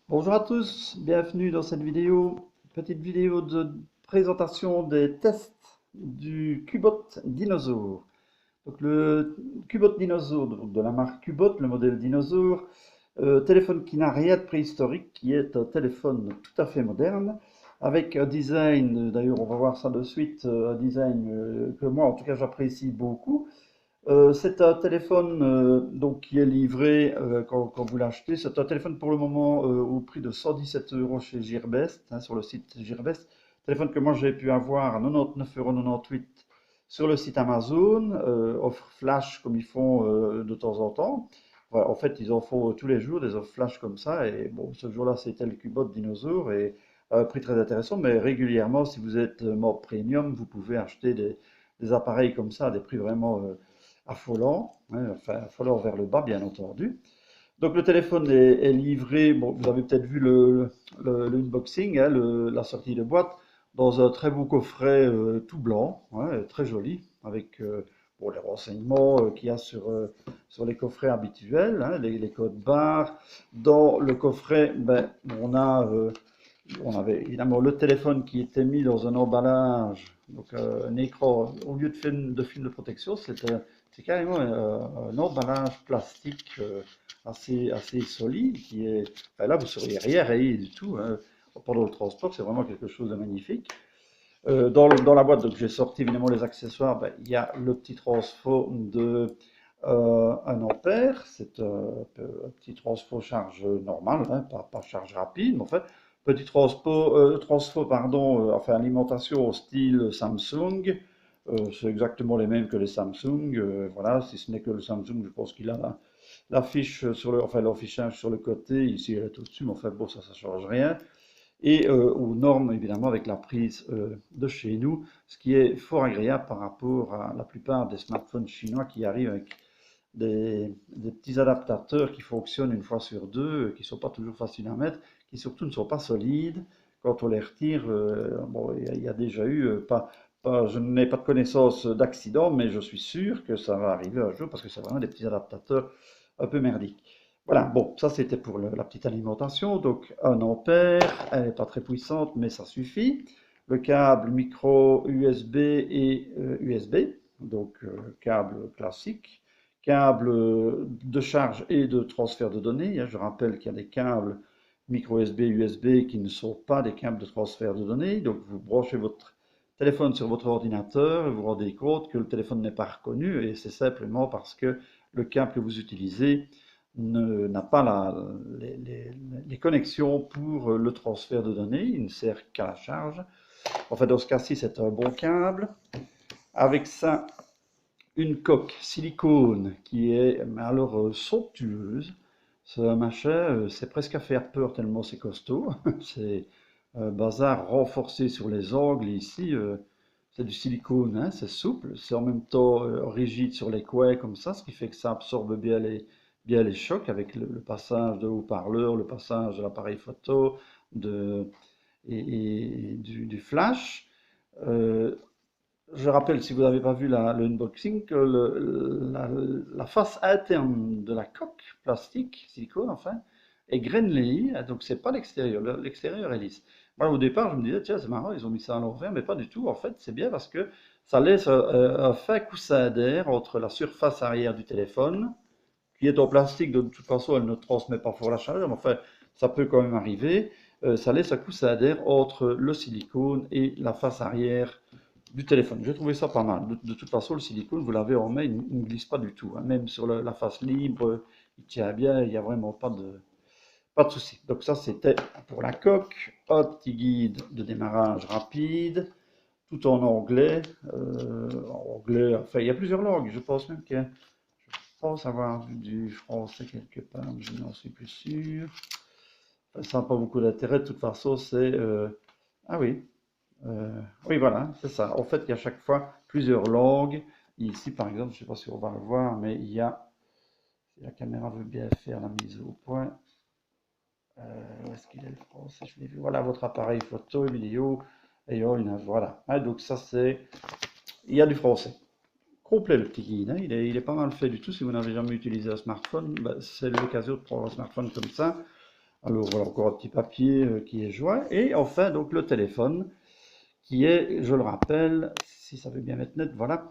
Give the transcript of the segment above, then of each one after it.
Bonjour à tous, bienvenue dans cette vidéo, petite vidéo de présentation des tests du Cubot Dinosaur. Donc le Cubot Dinosaur de la marque Cubot, le modèle Dinosaur, téléphone qui n'a rien de préhistorique, qui est un téléphone tout à fait moderne, avec un design, d'ailleurs on va voir ça de suite, un design que moi en tout cas j'apprécie beaucoup. C'est un téléphone donc, qui est livré quand vous l'achetez. C'est un téléphone pour le moment au prix de 117 euros chez Gearbest, hein, sur le site Gearbest. Téléphone que moi j'ai pu avoir à 99,98 € sur le site Amazon, offre flash comme ils font de temps en temps. Voilà, en fait, ils en font tous les jours des offres flash comme ça. Et bon, ce jour-là, c'était le Cubot Dinosaur et à un prix très intéressant. Mais régulièrement, si vous êtes membre premium, vous pouvez acheter des appareils comme ça à des prix vraiment affolant, hein, enfin affolant vers le bas bien entendu. Donc le téléphone est livré, bon, vous avez peut-être vu l'unboxing, hein, la sortie de boîte, dans un très beau coffret tout blanc, ouais, très joli, avec bon, les renseignements qu'il y a sur les coffrets habituels, hein, les codes barres. Dans le coffret, ben, on avait évidemment le téléphone qui était mis dans un emballage, donc un écran, au lieu de film de protection, c'est carrément un emballage plastique assez solide qui est. Enfin, là, vous ne seriez rien rayé du tout, hein. Pendant le transport, c'est vraiment quelque chose de magnifique. Dans la boîte, donc j'ai sorti évidemment les accessoires. Ben, il y a le petit transfo de 1 ampère. C'est un petit transfo charge normale, hein, pas charge rapide, mais en fait, petit transfo, pardon, enfin alimentation au style Samsung. C'est exactement les mêmes que les Samsung. Voilà, si ce n'est que le Samsung, je pense qu'il a l'affiche sur enfin l'affichage sur le côté. Ici, elle est au-dessus, mais enfin bon, ça change rien. Et aux normes, évidemment, avec la prise de chez nous, ce qui est fort agréable par rapport à la plupart des smartphones chinois qui arrivent avec des petits adaptateurs qui fonctionnent une fois sur deux, qui ne sont pas toujours faciles à mettre, qui surtout ne sont pas solides. Quand on les retire, bon, il y a déjà eu, je n'ai pas de connaissance d'accident, mais je suis sûr que ça va arriver un jour parce que c'est vraiment des petits adaptateurs un peu merdiques. Voilà, bon, ça c'était pour la petite alimentation. Donc 1 ampère, elle n'est pas très puissante, mais ça suffit. Le câble micro USB et USB, donc câble classique. Câble de charge et de transfert de données, hein. Je rappelle qu'il y a des câbles micro USB, USB qui ne sont pas des câbles de transfert de données. Donc vous branchez votre téléphone sur votre ordinateur et vous vous rendez compte que le téléphone n'est pas reconnu et c'est simplement parce que le câble que vous utilisez n'a pas les connexions pour le transfert de données, il ne sert qu'à la charge. En fait, dans ce cas-ci, c'est un bon câble. Avec ça, une coque silicone qui est, mais alors, somptueuse. Ce machin, c'est presque à faire peur tellement c'est costaud. C'est bazar renforcé sur les angles. Ici, c'est du silicone, hein, c'est souple. C'est en même temps rigide sur les coins comme ça, ce qui fait que ça absorbe bien les chocs avec le passage de haut-parleur, le passage de l'appareil photo de, et du flash. Euh, je rappelle, si vous n'avez pas vu le unboxing, que la face interne de la coque plastique, silicone enfin, est grainée, donc c'est pas l'extérieur. L'extérieur est lisse. Moi, au départ, je me disais, tiens, c'est marrant, ils ont mis ça à l'envers, mais pas du tout. En fait, c'est bien parce que ça laisse un fin coussin d'air entre la surface arrière du téléphone, qui est en plastique, de toute façon, elle ne transmet pas fort la chaleur, mais enfin, ça peut quand même arriver. Ça laisse un coussin d'air entre le silicone et la face arrière du téléphone. J'ai trouvé ça pas mal. De toute façon, le silicone, vous l'avez en main, il ne glisse pas du tout, hein. Même sur la face libre, il tient bien, il n'y a vraiment pas de souci. Donc ça, c'était pour la coque. Un petit guide de démarrage rapide, tout en anglais. Enfin, il y a plusieurs langues. Je pense même je pense avoir vu du français quelque part, mais je n'en suis plus sûr. Enfin, ça n'a pas beaucoup d'intérêt. De toute façon, c'est... Ah oui, oui, voilà, c'est ça. En fait, il y a chaque fois plusieurs langues. Ici, par exemple, je ne sais pas si on va le voir, mais il y a, si la caméra veut bien faire la mise au point, où est-ce qu'il est le français? Je l'ai vu. Voilà, votre appareil photo et vidéo. Et oh, voilà. Ah, donc ça, il y a du français. Complet le petit guide, hein. Il est pas mal fait du tout. Si vous n'avez jamais utilisé un smartphone, bah, c'est l'occasion de prendre un smartphone comme ça. Alors voilà, encore un petit papier qui est joint. Et enfin, donc le téléphone qui est, je le rappelle, si ça veut bien être net, voilà.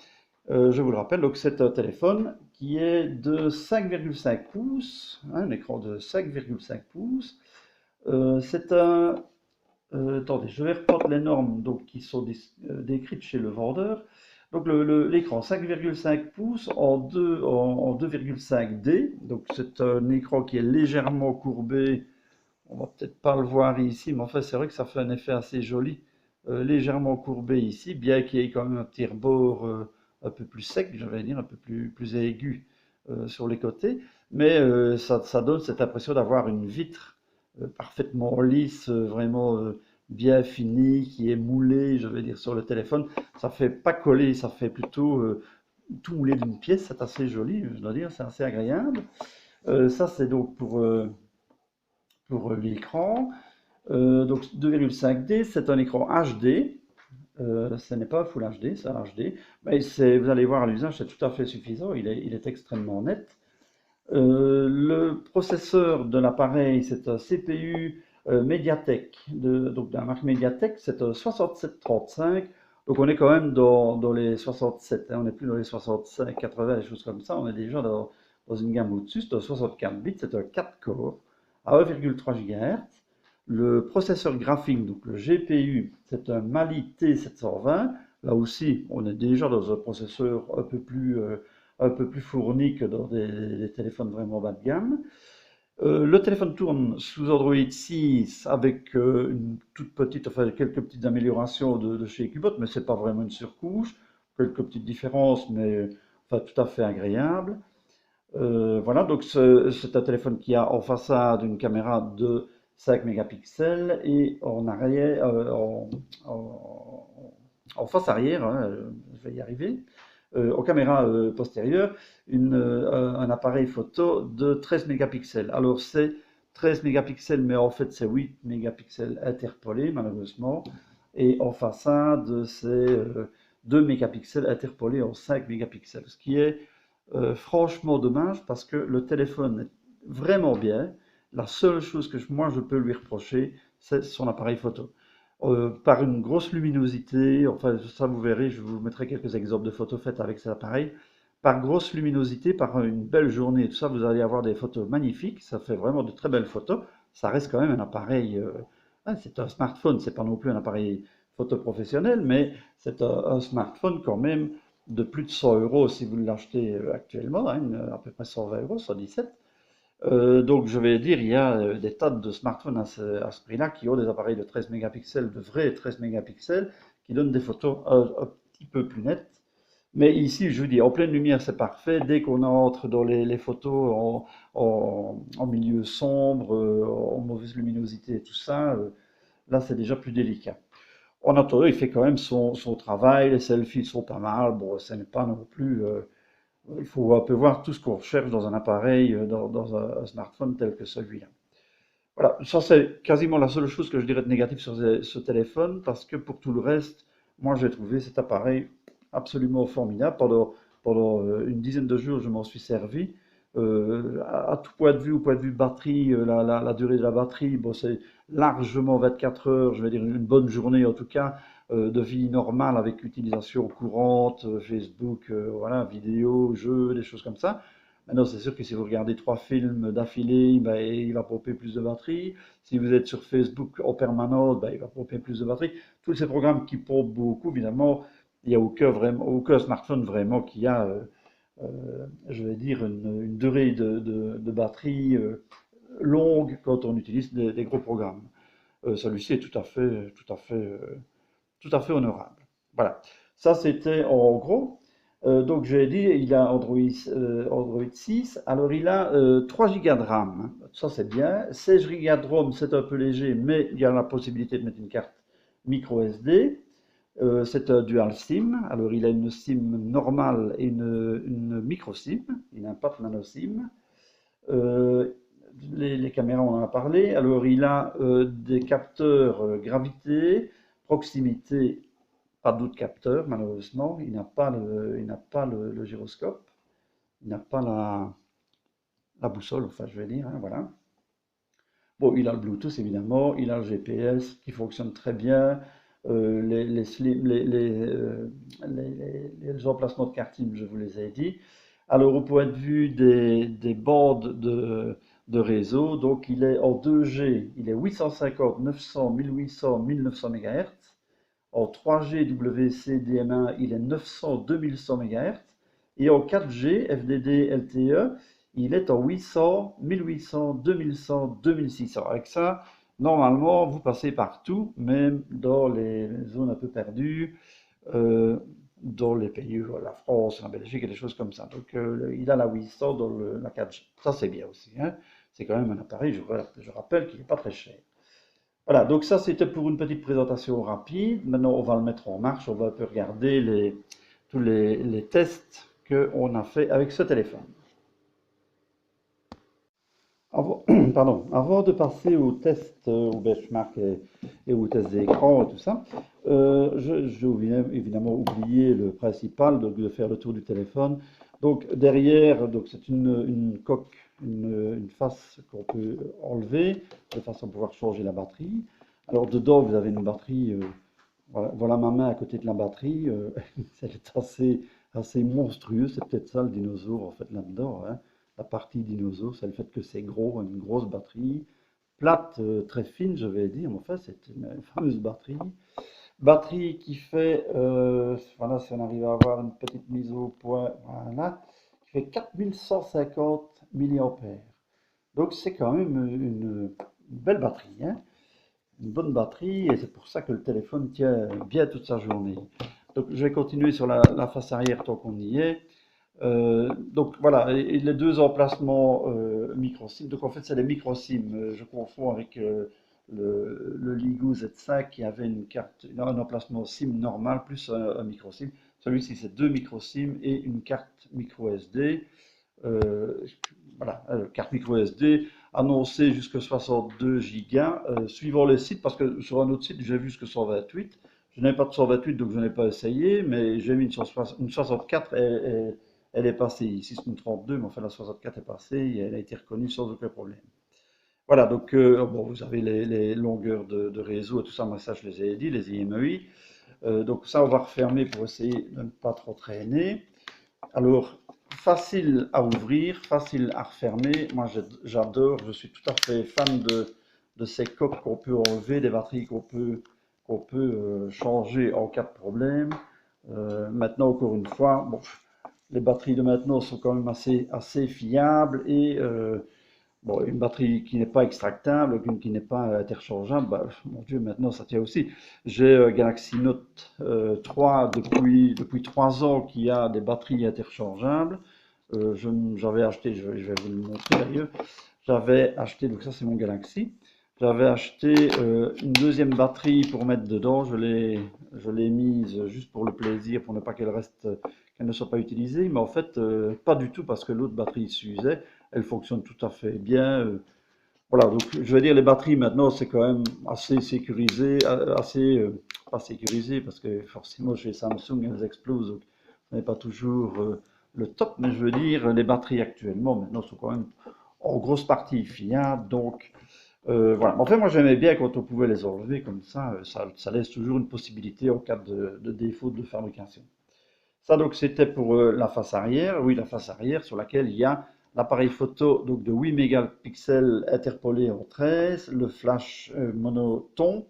Je vous le rappelle, donc c'est un téléphone qui est de 5,5 pouces, hein, un écran de 5,5 pouces. C'est un attendez, je vais reprendre les normes donc, qui sont décrites chez le vendeur. Donc l'écran 5,5 pouces en 2,5D. Donc c'est un écran qui est légèrement courbé. On va peut-être pas le voir ici, mais enfin c'est vrai que ça fait un effet assez joli. Légèrement courbé ici, bien qu'il y ait quand même un petit rebord un peu plus sec, je vais dire, un peu plus aigu sur les côtés. Mais ça donne cette impression d'avoir une vitre parfaitement lisse, vraiment bien finie, qui est moulée, je vais dire, sur le téléphone. Ça fait pas coller, ça fait plutôt tout moulé d'une pièce. C'est assez joli, je dois dire, c'est assez agréable. Ça, c'est donc pour l'écran. Donc 2,5D, c'est un écran HD. Ce n'est pas Full HD, c'est HD. Mais vous allez voir à l'usage, c'est tout à fait suffisant. Il est extrêmement net. Le processeur de l'appareil, c'est un CPU Mediatek, donc de la marque Mediatek, c'est un 6735. Donc on est quand même dans les 67, hein, on n'est plus dans les 65, 80, des choses comme ça, on est déjà dans une gamme au-dessus, c'est un 64 bits, c'est un 4 core à 1,3 GHz. Le processeur graphique, donc le GPU, c'est un Mali T720. Là aussi, on est déjà dans un processeur un peu plus fourni que dans des téléphones vraiment bas de gamme. Le téléphone tourne sous Android 6 avec une toute petite, enfin quelques petites améliorations de chez Cubot, mais c'est pas vraiment une surcouche. Quelques petites différences, mais enfin tout à fait agréable. Voilà, donc c'est un téléphone qui a en façade une caméra de 5 mégapixels et en arrière, en face arrière, hein, je vais y arriver, en caméra postérieure, un appareil photo de 13 mégapixels. Alors c'est 13 mégapixels, mais en fait c'est 8 mégapixels interpolés malheureusement. Et en façade, c'est 2 mégapixels interpolés en 5 mégapixels, ce qui est franchement dommage parce que le téléphone est vraiment bien. La seule chose que moi je peux lui reprocher, c'est son appareil photo. Par une grosse luminosité, enfin ça vous verrez, je vous mettrai quelques exemples de photos faites avec cet appareil. Par grosse luminosité, par une belle journée et tout ça, vous allez avoir des photos magnifiques. Ça fait vraiment de très belles photos. Ça reste quand même un appareil, c'est un smartphone, c'est pas non plus un appareil photo professionnel, mais c'est un smartphone quand même de plus de 100 euros si vous l'achetez actuellement, hein, à peu près 120 euros, 117. Donc je vais dire, il y a des tas de smartphones à ce prix-là qui ont des appareils de 13 mégapixels, de vrais 13 mégapixels, qui donnent des photos un petit peu plus nettes. Mais ici, je vous dis, en pleine lumière, c'est parfait. Dès qu'on entre dans les photos en milieu sombre, en mauvaise luminosité et tout ça, là, c'est déjà plus délicat. En attendant, il fait quand même son travail. Les selfies sont pas mal. Bon, ce n'est pas non plus. Il faut un peu voir tout ce qu'on recherche dans un appareil, dans un smartphone tel que celui-là. Voilà, ça c'est quasiment la seule chose que je dirais de négatif sur ce téléphone, parce que pour tout le reste, moi j'ai trouvé cet appareil absolument formidable. Pendant une dizaine de jours, je m'en suis servi. À tout point de vue, au point de vue batterie, la durée de la batterie, bon, c'est largement 24 heures, je vais dire une bonne journée en tout cas, de vie normale avec utilisation courante, Facebook, voilà, vidéo, jeux, des choses comme ça. Maintenant, c'est sûr que si vous regardez 3 films d'affilée, ben, il va pomper plus de batterie. Si vous êtes sur Facebook en permanence, ben, il va pomper plus de batterie. Tous ces programmes qui pompent beaucoup, évidemment, il n'y a aucun smartphone vraiment qui a, je vais dire, une durée de batterie longue quand on utilise des gros programmes. Celui-ci est tout à fait honorable. Voilà. Ça, c'était en gros. Donc, j'ai dit, il a Android 6. Alors, il a 3 Go de RAM. Ça, c'est bien. 16 Go de ROM, c'est un peu léger, mais il y a la possibilité de mettre une carte micro SD. C'est un dual SIM. Alors, il a une SIM normale et une micro SIM. Il n'a pas de nano SIM. Euh, les caméras, on en a parlé. Alors, il a des capteurs gravité, proximité, pas d'autres capteurs, malheureusement. Il n'a pas le gyroscope. Il n'a pas la boussole, enfin, je vais dire, hein, voilà. Bon, il a le Bluetooth évidemment, il a le GPS qui fonctionne très bien, les emplacements de carte SIM, je vous les ai dit. Alors, au point de vue des bandes de réseau, donc il est en 2G, il est 850, 900, 1800, 1900 MHz. En 3G WCDM1, il est 900, 2100 MHz. Et en 4G FDD LTE, il est en 800, 1800, 2100, 2600. Avec ça, normalement, vous passez partout, même dans les zones un peu perdues, euh, dans les pays, la France, la Belgique et des choses comme ça. Donc, il a la 800 dans la 4G. Ça, c'est bien aussi, hein. C'est quand même un appareil, je rappelle qu'il n'est pas très cher. Voilà, donc ça c'était pour une petite présentation rapide. Maintenant on va le mettre en marche, on va un peu regarder tous les tests qu'on a fait avec ce téléphone. Avant, pardon, avant de passer au test, au benchmark et au test d'écran et tout ça, j'ai évidemment oublié le principal, donc de faire le tour du téléphone. Donc derrière, donc c'est une coque, une face qu'on peut enlever de façon à pouvoir changer la batterie. Alors dedans, vous avez une batterie, voilà ma main à côté de la batterie, elle est assez monstrueux, c'est peut-être ça le dinosaure en fait là-dedans, hein. La partie dinosaure, c'est le fait que c'est gros, une grosse batterie, plate, très fine, je vais dire, mais enfin, c'est une fameuse batterie. Batterie qui fait, voilà, si on arrive à avoir une petite mise au point, voilà, qui fait 4150 milliampères. Donc c'est quand même une belle batterie, hein, une bonne batterie, et c'est pour ça que le téléphone tient bien toute sa journée. Donc je vais continuer sur la face arrière tant qu'on y est. Donc voilà, et les deux emplacements micro SIM. Donc en fait, c'est les micro SIM. Je confonds avec le Ligo Z5 qui avait une carte, un emplacement SIM normal plus un micro SIM. Celui-ci, c'est deux micro SIM et une carte micro SD. Euh, voilà, carte micro SD annoncée jusqu'à 62 gigas, suivant les sites, parce que sur un autre site, j'ai vu jusqu'à 128. Je n'ai pas de 128, donc je n'ai pas essayé, mais j'ai mis une 64, elle est passée. Ici, c'est une 32, mais enfin, la 64 est passée et elle a été reconnue sans aucun problème. Voilà, donc bon, vous avez les longueurs de réseau et tout ça, moi ça je les ai dit, les IMEI. Donc ça, on va refermer pour essayer de ne pas trop traîner. Alors, facile à ouvrir, facile à refermer. Moi, j'adore, je suis tout à fait fan de ces coques qu'on peut enlever, des batteries qu'on peut changer en cas de problème. Maintenant, encore une fois, bon, les batteries de maintenant sont quand même assez fiables et bon, une batterie qui n'est pas extractable, une qui n'est pas interchangeable, bah, mon Dieu, maintenant ça tient aussi. J'ai Galaxy Note 3 depuis 3 ans qui a des batteries interchangeables. J'avais acheté, je vais vous le montrer d'ailleurs, j'avais acheté, donc ça c'est mon Galaxy, j'avais acheté une deuxième batterie pour mettre dedans, je l'ai mise juste pour le plaisir, pour ne pas qu'elle reste, qu'elle ne soit pas utilisée, mais en fait pas du tout parce que l'autre batterie s'usait, elle fonctionne tout à fait bien. Voilà, donc je vais dire les batteries maintenant c'est quand même assez sécurisé, assez pas sécurisé parce que forcément chez Samsung elles explosent, donc ce n'est pas toujours le top, mais je veux dire les batteries actuellement maintenant sont quand même en grosse partie fiables, donc voilà. Enfin moi j'aimais bien quand on pouvait les enlever comme ça, ça laisse toujours une possibilité en cas de défaut de fabrication. Ça, donc, c'était pour la face arrière. Oui, la face arrière sur laquelle il y a l'appareil photo donc, de 8 mégapixels interpolé en 13, le flash monoton,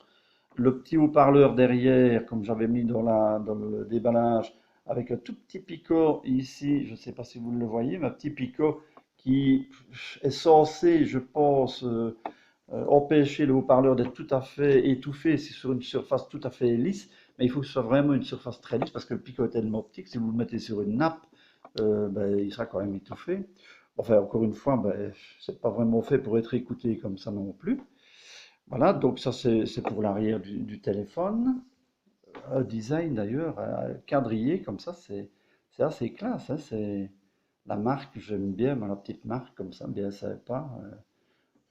le petit haut-parleur derrière, comme j'avais mis dans le déballage, avec un tout petit picot ici, je ne sais pas si vous le voyez, mais un petit picot qui est censé, je pense, empêcher le haut-parleur d'être tout à fait étouffé, c'est sur une surface tout à fait lisse, mais il faut que ce soit vraiment une surface très lisse parce que le picot est tellement petit que si vous le mettez sur une nappe, ben, il sera quand même étouffé. Enfin, encore une fois, ben, c'est pas vraiment fait pour être écouté comme ça non plus. Voilà, donc ça c'est pour l'arrière du téléphone. Un design d'ailleurs, quadrillé comme ça, c'est assez classe, hein, c'est la marque, j'aime bien, moi, la petite marque comme ça, bien sympa.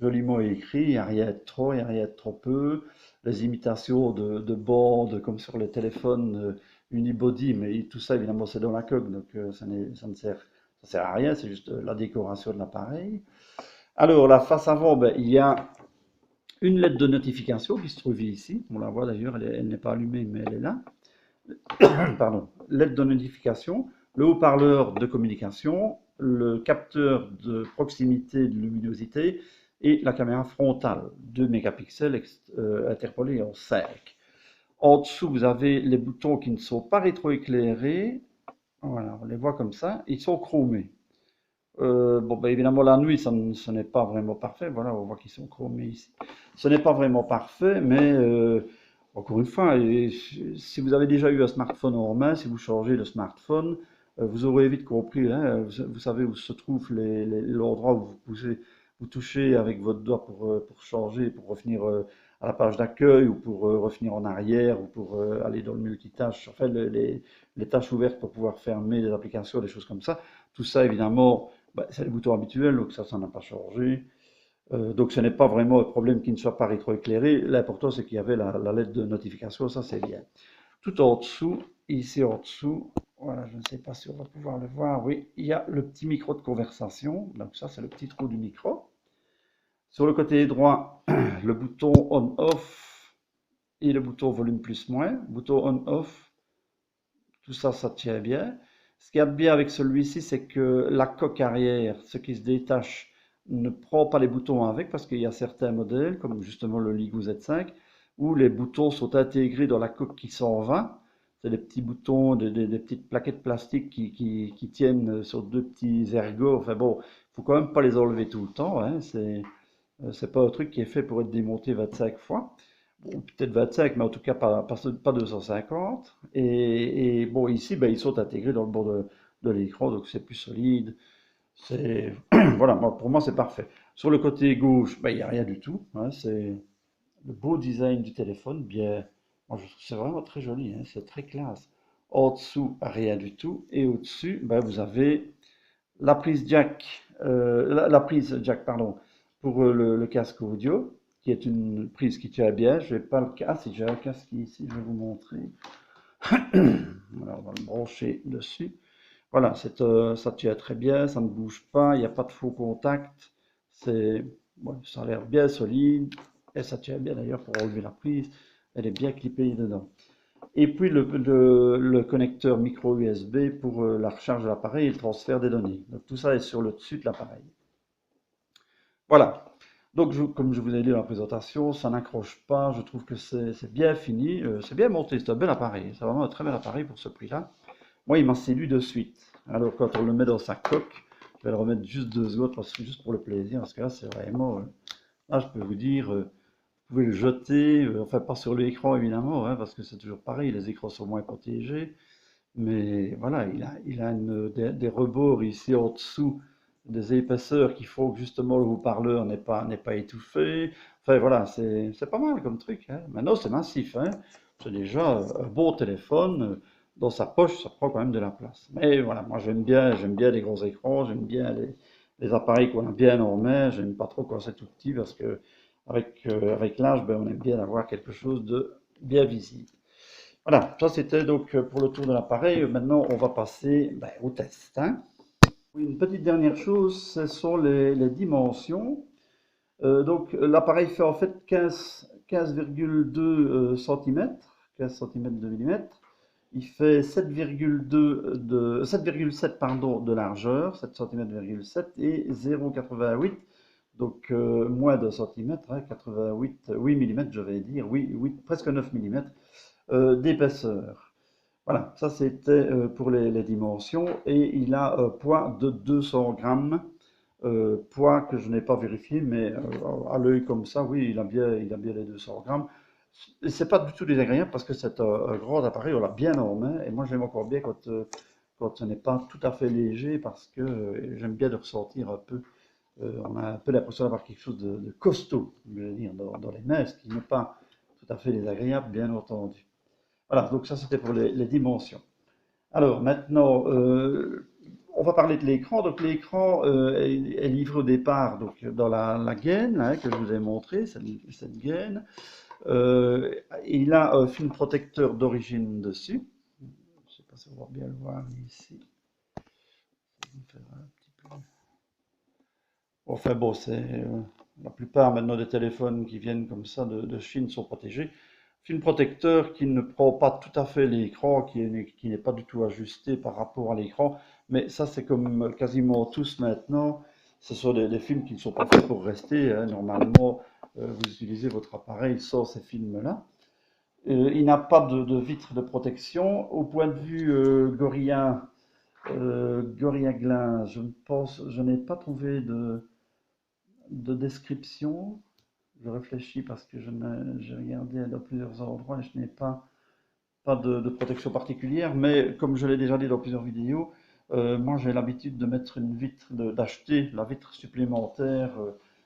Joliment écrit, il n'y a rien de trop, il n'y a rien de trop peu. Les imitations de bandes comme sur les téléphones unibody, mais tout ça évidemment c'est dans la coque, donc ça ne sert à rien, c'est juste la décoration de l'appareil. Alors la face avant, ben, il y a une lettre de notification qui se trouve ici. On la voit d'ailleurs, elle n'est pas allumée, mais elle est là. Pardon. Lettre de notification, le haut-parleur de communication, le capteur de proximité de luminosité et la caméra frontale, 2 mégapixels interpolés en 5. En dessous, vous avez les boutons qui ne sont pas rétroéclairés. Voilà, on les voit comme ça. Ils sont chromés. Bon, ben, évidemment, la nuit, ce n'est pas vraiment parfait. Voilà, on voit qu'ils sont chromés ici. Ce n'est pas vraiment parfait, mais encore une fois, si vous avez déjà eu un smartphone en main, si vous changez de smartphone, vous aurez vite compris, hein, vous savez où se trouve l'endroit où vous touchez avec votre doigt pour changer, pour revenir à la page d'accueil ou pour revenir en arrière ou pour aller dans le multitâche, enfin les tâches ouvertes pour pouvoir fermer les applications, des choses comme ça. Tout ça, évidemment, bah, c'est les boutons habituels, donc ça n'a pas changé. Donc ce n'est pas vraiment un problème qui ne soit pas rétroéclairé. L'important, c'est qu'il y avait la lettre de notification, ça c'est bien. Tout en dessous, ici en dessous, voilà, je ne sais pas si on va pouvoir le voir, oui, il y a le petit micro de conversation. Donc ça, c'est le petit trou du micro. Sur le côté droit, le bouton on-off et le bouton volume plus-moins. Bouton on-off, tout ça, ça tient bien. Ce qu'il y a de bien avec celui-ci, c'est que la coque arrière, ce qui se détache, ne prend pas les boutons avec, parce qu'il y a certains modèles, comme justement le Ligoo Z5, où les boutons sont intégrés dans la coque qui s'en va. C'est des petits boutons, des petites plaquettes plastiques qui tiennent sur deux petits ergots. Enfin bon, il faut quand même pas les enlever tout le temps, hein. C'est pas un truc qui est fait pour être démonté 25 fois. Bon, peut-être 25, mais en tout cas pas 250. Et bon, ici, ben, ils sont intégrés dans le bord de l'écran, donc c'est plus solide. C'est voilà, pour moi, c'est parfait. Sur le côté gauche, ben, il n'y a rien du tout, hein. C'est le beau design du téléphone, bien. Moi, je trouve que c'est vraiment très joli, hein, c'est très classe. En dessous, rien du tout. Et au-dessus, ben, vous avez la prise jack, pardon, pour le casque audio, qui est une prise qui tient bien. Je vais pas le casque. Ah, si j'ai un casque ici, je vais vous montrer. Voilà, on va le brancher dessus. Voilà, ça tient très bien, ça ne bouge pas, il n'y a pas de faux contact. Ouais, ça a l'air bien solide et ça tient bien d'ailleurs pour enlever la prise. Elle est bien clippée dedans. Et puis le connecteur micro USB pour la recharge de l'appareil et le transfert des données. Donc tout ça est sur le dessus de l'appareil. Voilà. Donc comme je vous ai dit dans la présentation, ça n'accroche pas. Je trouve que c'est bien fini, c'est bien monté. C'est un bel appareil. C'est vraiment un très bel appareil pour ce prix-là. Moi, il m'a séduit de suite. Alors quand on le met dans sa coque, je vais le remettre juste 2 secondes, juste pour le plaisir, parce que là, c'est vraiment... là, je peux vous dire, vous pouvez le jeter, enfin pas sur l'écran évidemment, hein, parce que c'est toujours pareil, les écrans sont moins protégés. Mais voilà, il a des rebords ici en dessous, des épaisseurs qui font que justement le haut-parleur n'est pas étouffé. Enfin voilà, c'est pas mal comme truc, hein. Maintenant, c'est massif, hein. C'est déjà un bon téléphone. Dans sa poche, ça prend quand même de la place. Mais voilà, moi j'aime bien les gros écrans, j'aime bien les appareils qu'on a bien en main. J'aime pas trop quand c'est tout petit parce que avec l'âge, ben, on aime bien avoir quelque chose de bien visible. Voilà, ça c'était donc pour le tour de l'appareil. Maintenant, on va passer ben, au test, hein. Oui, une petite dernière chose, ce sont les dimensions. Donc l'appareil fait en fait 15,2 cm, 15 cm de millimètre. Il fait 7,7 pardon, de largeur, 7 cm,7 et 0,88, donc moins de centimètre, hein, 88, 8 mm je vais dire, oui, 8, presque 9 mm d'épaisseur. Voilà, ça c'était pour les dimensions. Et il a un poids de 200 grammes, poids que je n'ai pas vérifié, mais à l'œil comme ça, oui, il a bien les 200 grammes. Et c'est pas du tout désagréable parce que c'est un grand appareil, on l'a bien en main. Et moi j'aime encore bien quand ce n'est pas tout à fait léger parce que j'aime bien de ressentir un peu, on a un peu l'impression d'avoir quelque chose de costaud, je veux dire, dans les mains, ce qui n'est pas tout à fait désagréable, bien entendu. Voilà, donc ça c'était pour les dimensions. Alors maintenant, on va parler de l'écran. Donc l'écran est livré au départ donc, dans la gaine, hein, que je vous ai montré, cette gaine. Il a un film protecteur d'origine dessus. Je ne sais pas si on va bien le voir ici. Enfin bon, la plupart maintenant des téléphones qui viennent comme ça de Chine sont protégés. Film protecteur qui ne prend pas tout à fait l'écran, qui n'est pas du tout ajusté par rapport à l'écran. Mais ça, c'est comme quasiment tous maintenant. Ce sont des films qui ne sont pas faits pour rester, hein. Normalement, vous utilisez votre appareil sans ces films-là. Il n'a pas de vitre de protection. Au point de vue Gorilla Glass, je n'ai pas trouvé de description. Je réfléchis parce que j'ai regardé dans plusieurs endroits et je n'ai pas de protection particulière, mais comme je l'ai déjà dit dans plusieurs vidéos, moi j'ai l'habitude de mettre une vitre, d'acheter la vitre supplémentaire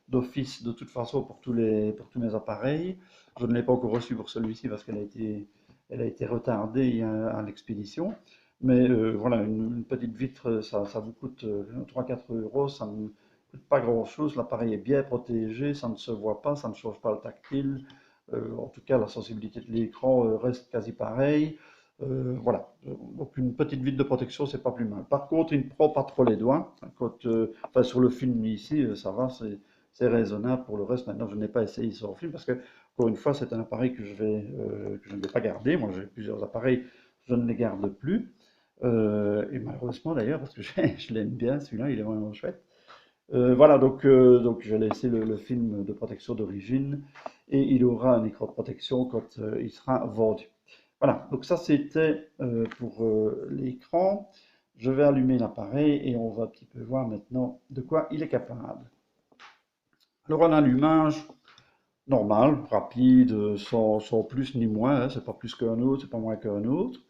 d'office de toute façon pour tous mes appareils. Je ne l'ai pas encore reçue pour celui-ci parce elle a été retardée à l'expédition. Mais voilà, une petite vitre, ça vous coûte 3-4 euros, ça ne coûte pas grand-chose. L'appareil est bien protégé, ça ne se voit pas, ça ne change pas le tactile. En tout cas, la sensibilité de l'écran reste quasi pareille. Voilà, donc une petite vitre de protection, c'est pas plus mal. Par contre, il ne prend pas trop les doigts. Enfin, sur le film ici, ça va, c'est raisonnable. Pour le reste, maintenant, je n'ai pas essayé sur le film parce que, encore une fois, c'est un appareil que je ne vais pas garder. Moi, j'ai plusieurs appareils, je ne les garde plus. Et malheureusement d'ailleurs, parce que je l'aime bien, celui-là, il est vraiment chouette. Voilà, donc je vais laisser le film de protection d'origine et il aura un écran de protection quand il sera vendu. Voilà, donc ça c'était pour l'écran. Je vais allumer l'appareil et on va un petit peu voir maintenant de quoi il est capable. Alors un allumage normal, rapide, sans plus ni moins, hein, c'est pas plus qu'un autre, c'est pas moins qu'un autre,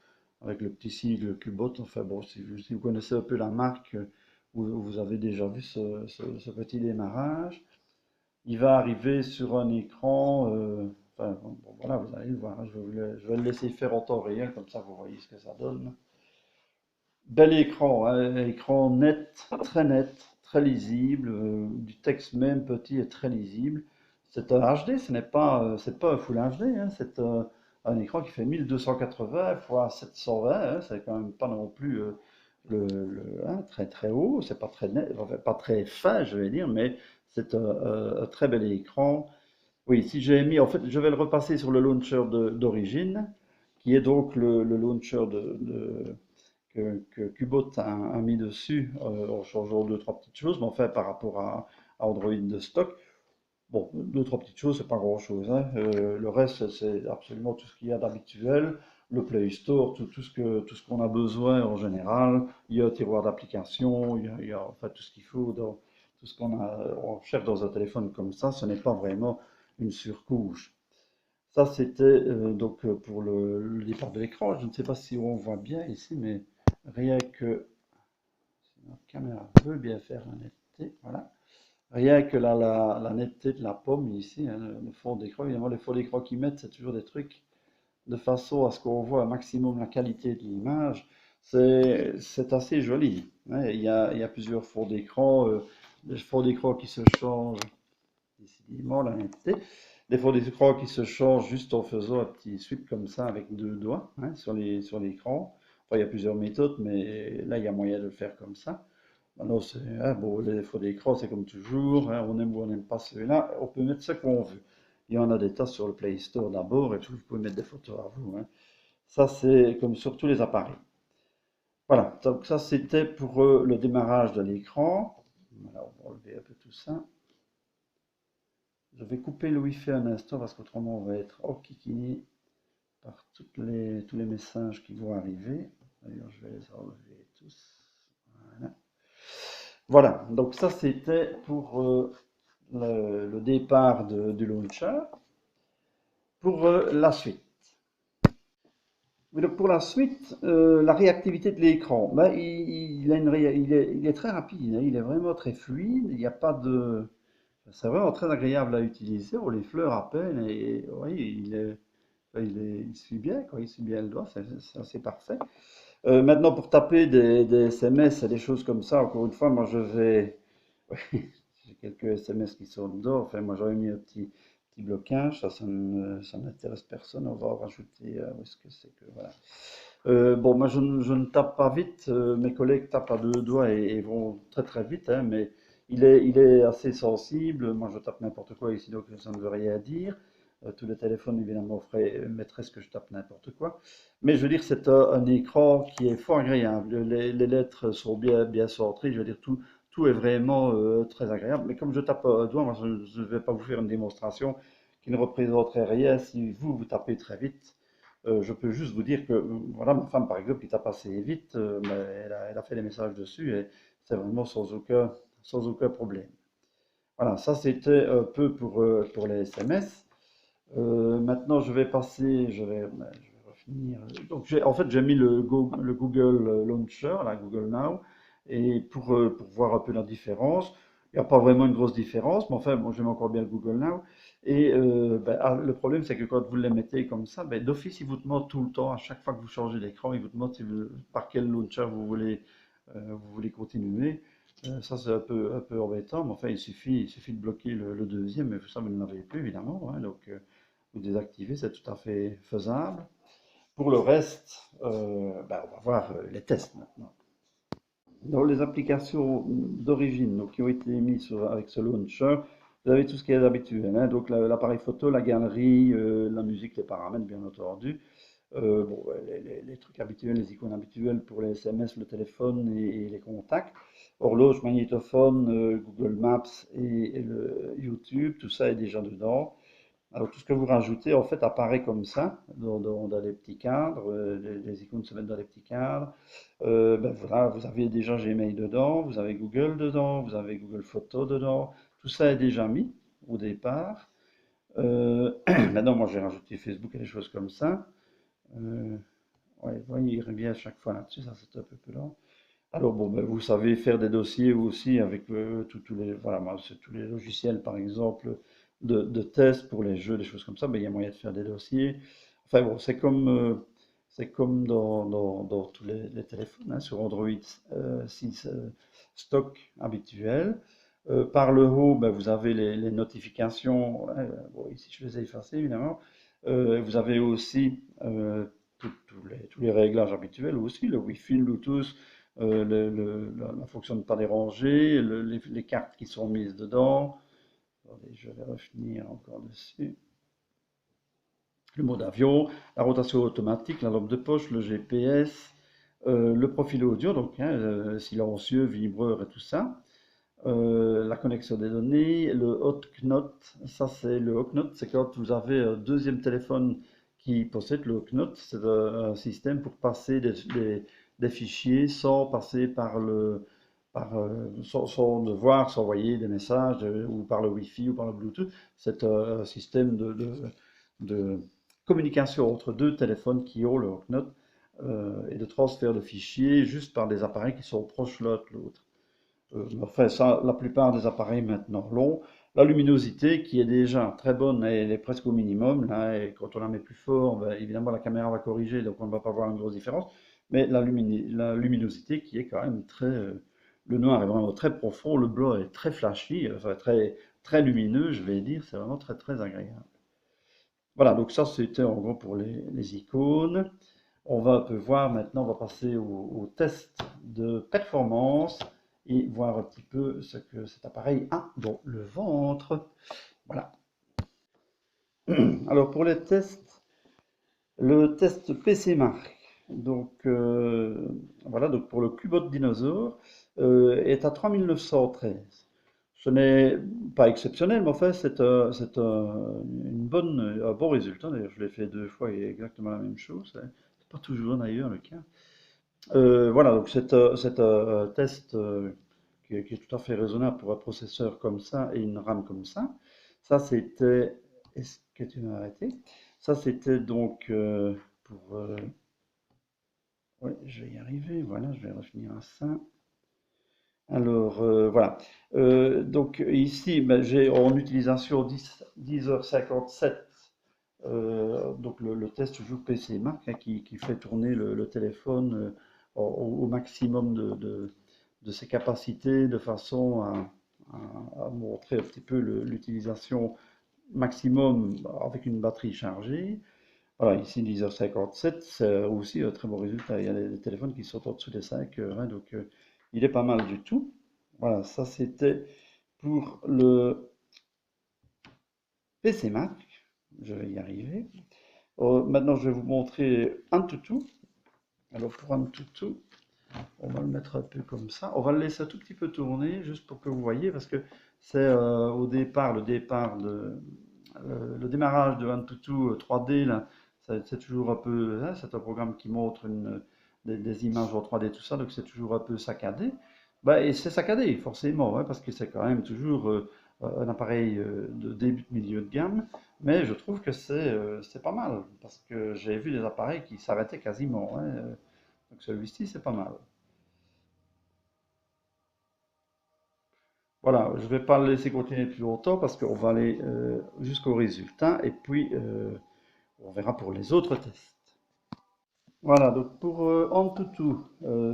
avec le petit sigle Cubot. Enfin bon, si vous connaissez un peu la marque, vous avez déjà vu ce petit démarrage. Il va arriver sur un écran, enfin bon, voilà, vous allez le voir, hein, je vais le laisser faire en temps réel, comme ça vous voyez ce que ça donne. Bel écran, hein, écran net, très lisible, du texte même petit et très lisible. C'est un HD, c'est pas un Full HD, hein, c'est un écran qui fait 1280 x 720, hein, c'est quand même pas non plus hein, très très haut, c'est pas très net, enfin, pas très fin, je vais dire, mais c'est un très bel écran. Oui, si j'ai mis, en fait, je vais le repasser sur le launcher d'origine, qui est donc le launcher que Qbot a mis dessus en changeant deux, trois petites choses, mais enfin par rapport à Android de stock. Bon, deux, trois petites choses, c'est pas grand-chose, hein. Le reste, c'est absolument tout ce qu'il y a d'habituel. Le Play Store, tout ce qu'on a besoin en général. Il y a un tiroir d'applications, il y a enfin tout ce qu'il faut dans tout ce on cherche dans un téléphone comme ça. Ce n'est pas vraiment une surcouche. Ça, c'était donc pour le départ de l'écran. Je ne sais pas si on voit bien ici, mais rien que si notre caméra veut bien faire la netteté, voilà. Rien que la netteté de la pomme ici, hein, le fond d'écran. Évidemment, les fonds d'écran qu'ils mettent, c'est toujours des trucs de façon à ce qu'on voit un maximum la qualité de l'image. C'est assez joli, hein. Il y a plusieurs fonds d'écran, des fonds d'écran qui se changent décidément la netteté. Des fonds d'écran qui se changent juste en faisant un petit sweep comme ça avec deux doigts, hein, sur l'écran. Enfin, il y a plusieurs méthodes, mais là, il y a moyen de le faire comme ça. Maintenant, hein, bon, les défauts d'écran, c'est comme toujours, hein, on aime ou on n'aime pas celui-là, on peut mettre ce qu'on veut. Il y en a des tas sur le Play Store d'abord, et puis vous pouvez mettre des photos à vous, hein. Ça, c'est comme sur tous les appareils. Voilà, donc ça, c'était pour le démarrage de l'écran. Voilà, on va enlever un peu tout ça. Je vais couper le Wi-Fi un instant, parce qu'autrement, on va être enquiquiné par tous les messages qui vont arriver. D'ailleurs, je vais les enlever tous. Voilà. Voilà, donc ça c'était pour le départ du launcher. Pour la suite. Donc pour la suite, la réactivité de l'écran, ben, il est très rapide, hein, il est vraiment très fluide, il n'y a pas de... C'est vraiment très agréable à utiliser, on l'effleure à peine et oui, il suit bien, quoi, il suit bien le doigt, c'est assez parfait. Maintenant pour taper des SMS et des choses comme ça, encore une fois, moi je vais... J'ai quelques SMS qui sont dedans. Enfin, moi, j'aurais mis un petit blocage. Ça n'intéresse personne. On va en rajouter. Où est-ce que c'est que. Voilà. Bon, moi, je ne tape pas vite. Mes collègues tapent à deux doigts et vont très très vite, hein, mais il est assez sensible. Moi, je tape n'importe quoi ici, donc ça ne veut rien dire. Tous les téléphones, évidemment, mettraient ce que je tape n'importe quoi. Mais je veux dire, c'est un écran qui est fort agréable. Les lettres sont bien centrées. Je veux dire, tout est vraiment très agréable. Mais comme je tape un doigt, moi, je ne vais pas vous faire une démonstration qui ne représenterait rien si vous tapez très vite. Je peux juste vous dire que, voilà, ma femme, par exemple, qui tape assez vite, mais elle a fait des messages dessus et c'est vraiment sans aucun problème. Voilà, ça c'était un peu pour les SMS. Maintenant, je vais passer, je vais refinir. Donc, en fait, j'ai mis le Google Launcher, la Google Now, et pour voir un peu la différence. Il n'y a pas vraiment une grosse différence, mais enfin, bon, j'aime encore bien le Google Now. Et le problème, c'est que quand vous les mettez comme ça, ben, d'office, il vous demande tout le temps, à chaque fois que vous changez d'écran, il vous demande par quel launcher vous voulez continuer. Ça, c'est un peu embêtant, mais enfin, il suffit de bloquer le deuxième, mais ça, vous ne l'avez plus, évidemment, hein, donc, vous désactiver, c'est tout à fait faisable. Pour le reste, on va voir les tests maintenant. Dans les applications d'origine donc, qui ont été mises avec ce launcher, vous avez tout ce qui est habituel, hein, donc l'appareil photo, la galerie, la musique, les paramètres bien entendu. Ouais, les trucs habituels, les icônes habituelles pour les SMS, le téléphone et les contacts. Horloge, magnétophone, Google Maps et le YouTube, tout ça est déjà dedans. Alors tout ce que vous rajoutez en fait apparaît comme ça dans les petits cadres, les icônes se mettent dans les petits cadres. Voilà, vous avez déjà Gmail dedans, vous avez Google dedans, vous avez Google Photos dedans. Tout ça est déjà mis au départ. Maintenant, moi j'ai rajouté Facebook et des choses comme ça. Euh, ouais, vous voyez, il revient à chaque fois là-dessus, ça c'est un peu plus lent. Alors bon, vous savez faire des dossiers aussi avec tous les, voilà, moi, c'est tous les logiciels par exemple de tests pour les jeux, des choses comme ça, il y a moyen de faire des dossiers. Enfin bon, c'est comme dans tous les téléphones, hein, sur Android 6 stock habituel. Par le haut, vous avez les notifications. Bon, ici, je les ai effacées, évidemment. Vous avez aussi tous les réglages habituels aussi, le Wi-Fi, le Bluetooth, la fonction de ne pas déranger, les cartes qui sont mises dedans. Attendez, je vais revenir encore dessus. Le mode avion, la rotation automatique, la lampe de poche, le GPS, le profil audio, donc hein, silencieux, vibreur et tout ça. La connexion des données, le hot Knot, ça c'est le hot Knot, c'est quand vous avez un deuxième téléphone qui possède le hot Knot, c'est un système pour passer des fichiers sans passer sans devoir s'envoyer des messages ou par le Wi-Fi ou par le Bluetooth. C'est un système de communication entre deux téléphones qui ont le hot Knot et de transfert de fichiers juste par des appareils qui sont proches l'un de l'autre. Enfin, ça, la plupart des appareils maintenant l'ont. La luminosité, qui est déjà très bonne, elle est presque au minimum. Là, et quand on la met plus fort, évidemment, la caméra va corriger, donc on ne va pas voir une grosse différence. Mais la luminosité qui est quand même très... le noir est vraiment très profond, le blanc est très flashy, enfin, très lumineux, je vais dire. C'est vraiment très agréable. Voilà, donc ça, c'était en gros pour les icônes. On va un peu voir maintenant, on va passer au test de performance et voir un petit peu ce que cet appareil a dans le ventre. Voilà. Alors pour les tests, le test PC Mark. Donc voilà, donc pour le Cubot Dinosaur est à 3913. Ce n'est pas exceptionnel, mais enfin c'est un bon résultat. D'ailleurs, je l'ai fait deux fois et exactement la même chose. C'est pas toujours d'ailleurs le cas. Voilà, donc c'est un test qui est tout à fait raisonnable pour un processeur comme ça et une RAM comme ça. Ça, c'était... Est-ce que tu m'as arrêté? Ça, c'était donc pour... oui, je vais y arriver. Voilà, je vais revenir à ça. Alors, voilà. Donc ici, j'ai en utilisation 10h57. Donc le test toujours PC Mac hein, qui fait tourner le téléphone au maximum de ses capacités de façon à montrer un petit peu l'utilisation maximum avec une batterie chargée. Voilà, ici 10h57, c'est aussi un très bon résultat. Il y a des téléphones qui sont en dessous des 5 heures, hein, donc il est pas mal du tout. Voilà, ça c'était pour le PC Mac. Je vais y arriver. Maintenant, je vais vous montrer Antutu. Alors pour Antutu, on va le mettre un peu comme ça. On va le laisser un tout petit peu tourner, juste pour que vous voyez, parce que c'est au départ, le démarrage de Antutu 3D, là, c'est toujours un peu, hein, c'est un programme qui montre des images en 3D, tout ça, donc c'est toujours un peu saccadé. Bah, et c'est saccadé, forcément, hein, parce que c'est quand même toujours un appareil de début de milieu de gamme, mais je trouve que c'est pas mal, parce que j'ai vu des appareils qui s'arrêtaient quasiment, hein, donc celui-ci, c'est pas mal. Voilà, je ne vais pas le laisser continuer plus longtemps parce qu'on va aller jusqu'au résultat et puis on verra pour les autres tests. Voilà, donc pour Antutu,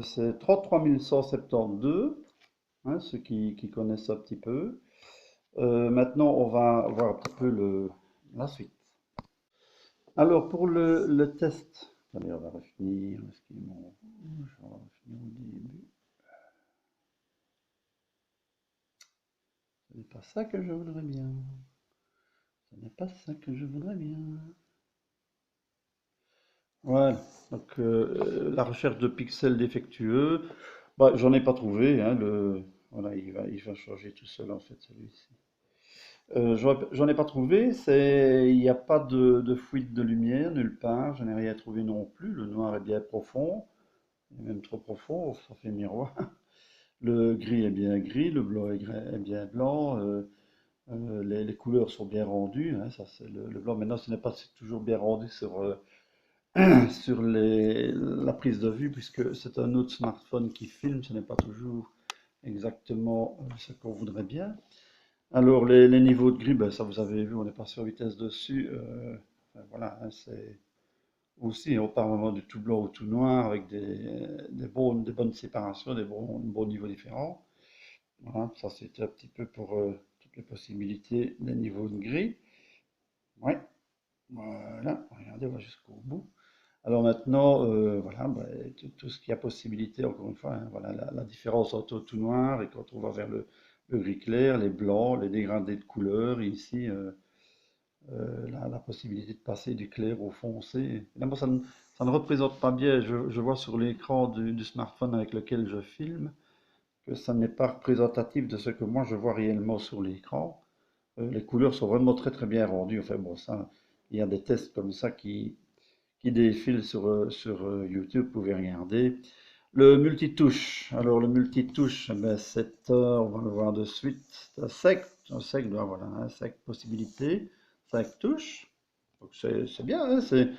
c'est 33 172, hein, ceux qui connaissent un petit peu. Maintenant, on va voir un petit peu la suite. Alors pour le test, attendez, on va revenir, est-ce qu'ils m'ont- je vais revenir au début. Ce n'est pas ça que je voudrais bien. Ce n'est pas ça que je voudrais bien. Voilà, donc la recherche de pixels défectueux, bah, j'en ai pas trouvé, hein, voilà, il va changer tout seul en fait celui-ci. J'en ai pas trouvé, il n'y a pas de fuite de lumière nulle part, je n'ai rien trouvé non plus, le noir est bien profond, même trop profond, ça fait miroir. Le gris est bien gris, le blanc est bien blanc, les couleurs sont bien rendues, hein, ça c'est le blanc. Maintenant, ce n'est pas toujours bien rendu sur la prise de vue, puisque c'est un autre smartphone qui filme, ce n'est pas toujours exactement ce qu'on voudrait bien. Alors les niveaux de gris, ben, ça vous avez vu, on est passé en vitesse dessus. Enfin, voilà, hein, c'est aussi, on part vraiment du tout blanc au tout noir avec des bonnes séparations, bons niveaux différents. Voilà, ça c'était un petit peu pour toutes les possibilités des niveaux de gris. Ouais, voilà, regardez, on va jusqu'au bout. Alors maintenant, voilà, bah, tout ce qui a possibilité, encore une fois, hein, voilà la différence entre tout noir et quand on va vers le gris clair, les blancs, les dégradés de couleurs, et ici, la possibilité de passer du clair au foncé. Évidemment, ça ne représente pas bien, je vois sur l'écran du smartphone avec lequel je filme, que ça n'est pas représentatif de ce que moi je vois réellement sur l'écran. Les couleurs sont vraiment très très bien rendues. Enfin bon, ça, il y a des tests comme ça qui défile sur YouTube, vous pouvez regarder. Le multitouche. Alors le multitouche, ben, on va le voir de suite. Un sec, ben, voilà, un sec possibilité. 5 touches. Donc c'est bien, hein, c'est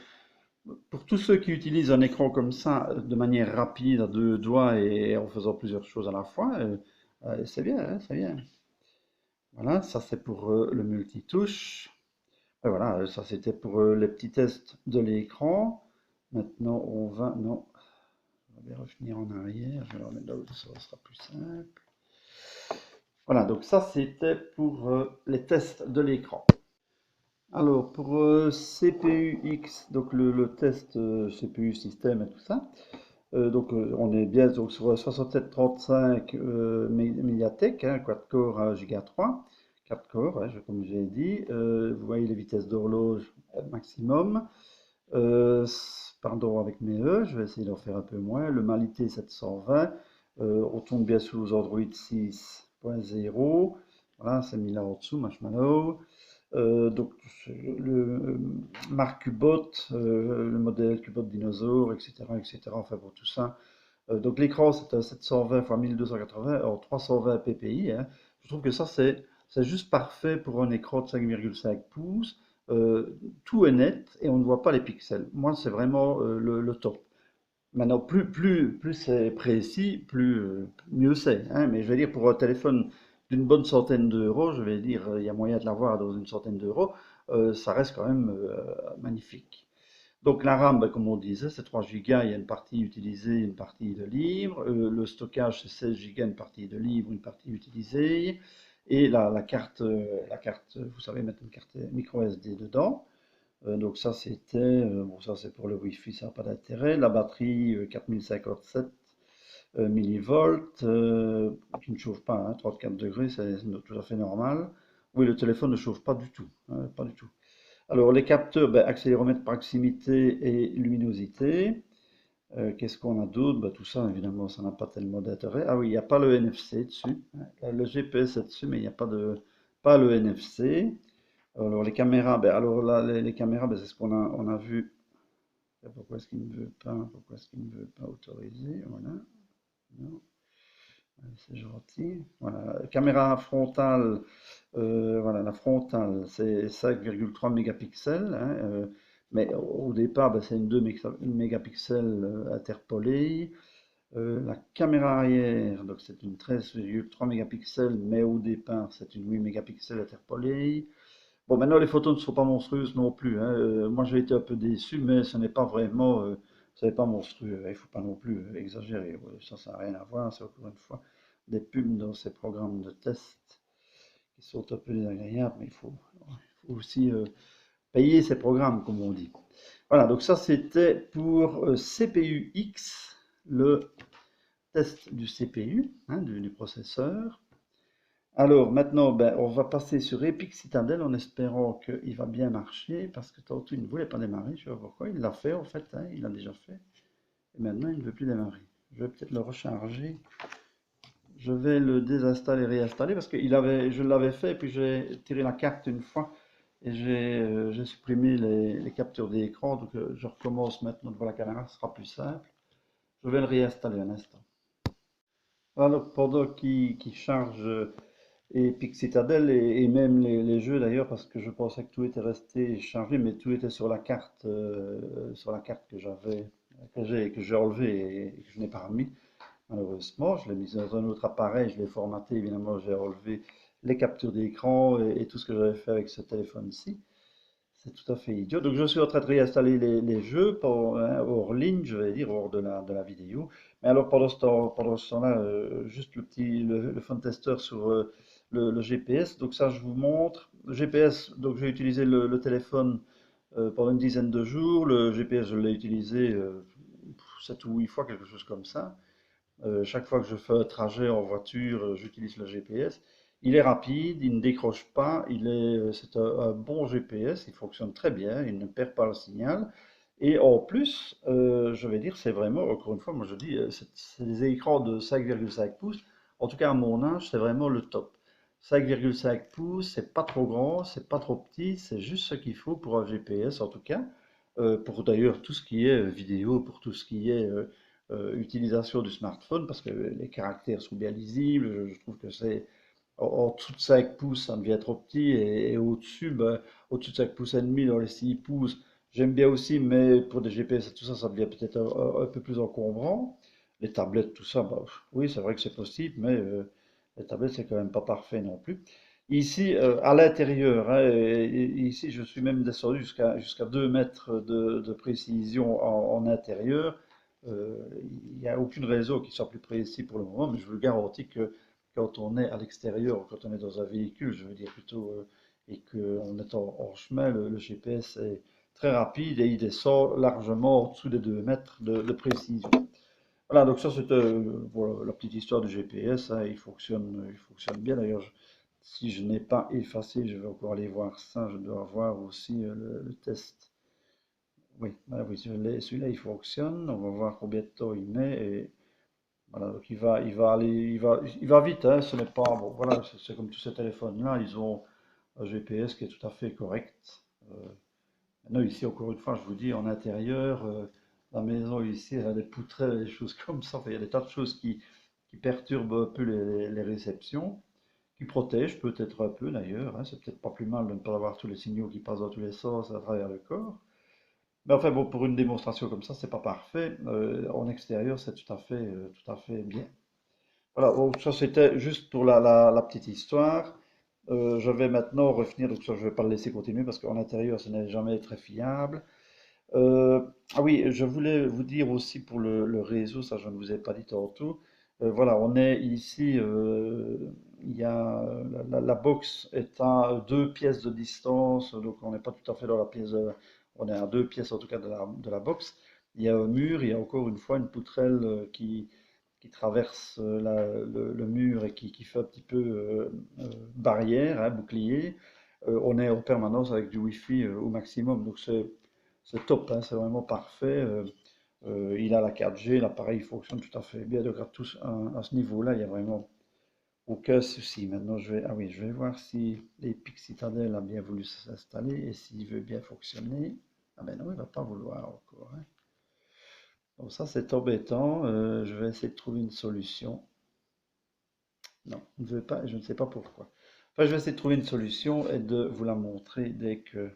pour tous ceux qui utilisent un écran comme ça de manière rapide à deux doigts et en faisant plusieurs choses à la fois, c'est bien, hein, c'est bien. Voilà, ça c'est pour le multitouche. Et voilà, ça c'était pour les petits tests de l'écran. Maintenant, non, on va revenir en arrière. Je vais le remettre là où ça sera plus simple. Voilà, donc ça c'était pour les tests de l'écran. Alors, pour CPU-X, donc le test CPU système et tout ça, donc on est bien donc, sur 6735 médiathèque, hein, quad-core à Giga 3, 4 corps, hein, comme j'ai dit. Vous voyez les vitesses d'horloge maximum. Pardon avec mes E, je vais essayer d'en faire un peu moins. Le Malité 720, on tombe bien sous Android 6.0. Voilà, c'est mis là en dessous, Marshmallow. Donc le marque Cubot, le modèle Cubot Dinosaur, etc., etc. Enfin pour tout ça. Donc l'écran c'est un 720 x 1280 en 320 ppi, hein. Je trouve que ça c'est juste parfait pour un écran de 5,5 pouces. Tout est net et on ne voit pas les pixels. Moi c'est vraiment le top. Maintenant, plus c'est précis, mieux c'est, hein. Mais je vais dire, pour un téléphone d'une bonne centaine d'euros, je vais dire, il y a moyen de l'avoir dans une centaine d'euros, ça reste quand même magnifique. Donc la RAM, ben, comme on disait, c'est 3 Go, il y a une partie utilisée, une partie de libre. Le stockage, c'est 16 Go, une partie de libre, une partie utilisée. Et la carte, vous savez mettre une carte micro SD dedans. Donc ça c'était, bon ça c'est pour le Wi-Fi, ça n'a pas d'intérêt. La batterie 4057, millivolts, qui ne chauffe pas, hein, 34 degrés, c'est tout à fait normal. Oui, le téléphone ne chauffe pas du tout, hein, pas du tout. Alors, les capteurs, ben, accéléromètre proximité et luminosité. Qu'est-ce qu'on a d'autre? Ben, tout ça, évidemment, ça n'a pas tellement d'intérêt. Ah oui, il n'y a pas le NFC dessus, hein. Le GPS est dessus, mais il n'y a pas le NFC. Alors, les caméras, ben, alors là, les caméras, ben, c'est ce qu'on a vu. Pourquoi est-ce qu'il ne veut pas, pourquoi est-ce qu'il ne veut pas autoriser? Voilà. Non. C'est gentil. Voilà. Caméra frontale, voilà, la frontale, c'est 5,3 mégapixels, hein, mais au départ, ben, c'est une 2 mégapixels interpolée. La caméra arrière, donc c'est une 13,3 mégapixels, mais au départ, c'est une 8 mégapixels interpolée. Bon, maintenant, les photos ne sont pas monstrueuses non plus, hein. Moi, j'ai été un peu déçu, mais ce n'est pas vraiment, ce n'est pas monstrueux. Il ne faut pas non plus exagérer. Ouais, ça n'a rien à voir. C'est encore une fois des pubs dans ces programmes de test qui sont un peu désagréables, mais il faut aussi payer ces programmes, comme on dit. Voilà, donc ça, c'était pour CPU X, le test du CPU, hein, du processeur. Alors maintenant, ben, on va passer sur Epic Citadel en espérant qu'il va bien marcher, parce que tantôt il ne voulait pas démarrer, je sais pas pourquoi, il l'a fait en fait, hein, il l'a déjà fait, et maintenant il ne veut plus démarrer. Je vais peut-être le recharger, je vais le désinstaller et réinstaller, parce que je l'avais fait, et puis j'ai tiré la carte une fois, et j'ai supprimé les captures d'écran, donc je recommence maintenant devant la caméra, ce sera plus simple. Je vais le réinstaller un instant. Alors pendant qu'il charge Epic Citadel et même les jeux d'ailleurs parce que je pensais que tout était resté chargé mais tout était sur la carte que j'ai enlevé et que je n'ai pas remis malheureusement. Je l'ai mis dans un autre appareil, je l'ai formaté évidemment, j'ai enlevé les captures d'écran et tout ce que j'avais fait avec ce téléphone-ci. C'est tout à fait idiot. Donc je suis en train de réinstaller les jeux hein, hors ligne, je vais dire, hors de la vidéo. Mais alors pendant ce temps-là, juste le fun tester sur le GPS. Donc ça, je vous montre. Le GPS, donc j'ai utilisé le téléphone pendant une dizaine de jours. Le GPS, je l'ai utilisé 7 ou 8 fois, quelque chose comme ça. Chaque fois que je fais un trajet en voiture, j'utilise le GPS. Il est rapide, il ne décroche pas, c'est un bon GPS, il fonctionne très bien, il ne perd pas le signal. Et en plus, je vais dire, c'est vraiment, encore une fois, moi je dis, c'est des écrans de 5,5 pouces. En tout cas, à mon âge, c'est vraiment le top. 5,5 pouces, c'est pas trop grand, c'est pas trop petit, c'est juste ce qu'il faut pour un GPS en tout cas. Pour d'ailleurs tout ce qui est vidéo, pour tout ce qui est utilisation du smartphone, parce que les caractères sont bien lisibles. Je trouve que c'est en dessous de 5 pouces, ça devient trop petit, et au-dessus, ben, au-dessus de 5 pouces et demi, dans les 6 pouces, j'aime bien aussi, mais pour des GPS et tout ça, ça devient peut-être un peu plus encombrant. Les tablettes, tout ça, bah, oui, c'est vrai que c'est possible, mais les tablettes, c'est quand même pas parfait non plus. Ici, à l'intérieur, hein, et ici, je suis même descendu jusqu'à 2 mètres de précision en intérieur. Euh, il n'y a aucune raison qu'il soit plus précis pour le moment, mais je vous garantis que quand on est à l'extérieur, quand on est dans un véhicule, je veux dire plutôt, et qu'on est en chemin, le GPS est très rapide et il descend largement en dessous des 2 mètres de précision. Voilà, donc ça c'était voilà, la petite histoire du GPS, hein, il fonctionne bien. D'ailleurs, si je n'ai pas effacé, je vais encore aller voir ça, je dois voir aussi le test. Oui, ah oui, celui-là il fonctionne, on va voir combien de temps il met. Et voilà, donc il va aller, il va vite, hein, ce n'est pas, bon, voilà, c'est comme tous ces téléphones-là, ils ont un GPS qui est tout à fait correct. Euh, Maintenant, ici, encore une fois, je vous dis, en intérieur, la maison ici, elle a des poutrelles, des choses comme ça. Enfin, il y a des tas de choses qui perturbent un peu les réceptions, qui protègent peut-être un peu d'ailleurs, hein. C'est peut-être pas plus mal de ne pas avoir tous les signaux qui passent dans tous les sens à travers le corps. Mais enfin, bon, pour une démonstration comme ça, c'est pas parfait. En extérieur, c'est tout à fait bien. Voilà, donc ça c'était juste pour la petite histoire. Je vais maintenant revenir, donc ça je vais pas le laisser continuer parce qu'en intérieur, ce n'est jamais très fiable. Euh, ah oui, je voulais vous dire aussi pour le réseau, ça je ne vous ai pas dit tantôt. Voilà, on est ici, il y a la box est à 2 pièces de distance, donc on n'est pas tout à fait dans la pièce, on est à 2 pièces en tout cas de la box. Il y a un mur, il y a encore une fois une poutrelle qui qui traverse le mur et qui fait un petit peu barrière, hein, bouclier. On est en permanence avec du Wi-Fi au maximum, donc c'est top, hein, c'est vraiment parfait. Il a la 4G, l'appareil fonctionne tout à fait bien. Donc à ce niveau-là, il n'y a vraiment aucun souci. Maintenant, ah oui, je vais voir si l'Epic Citadel a bien voulu s'installer et s'il veut bien fonctionner. Ah ben non, il va pas vouloir encore, hein. Donc ça, c'est embêtant. Je vais essayer de trouver une solution. Non, il ne veut pas, je ne sais pas pourquoi. Enfin, je vais essayer de trouver une solution et de vous la montrer dès que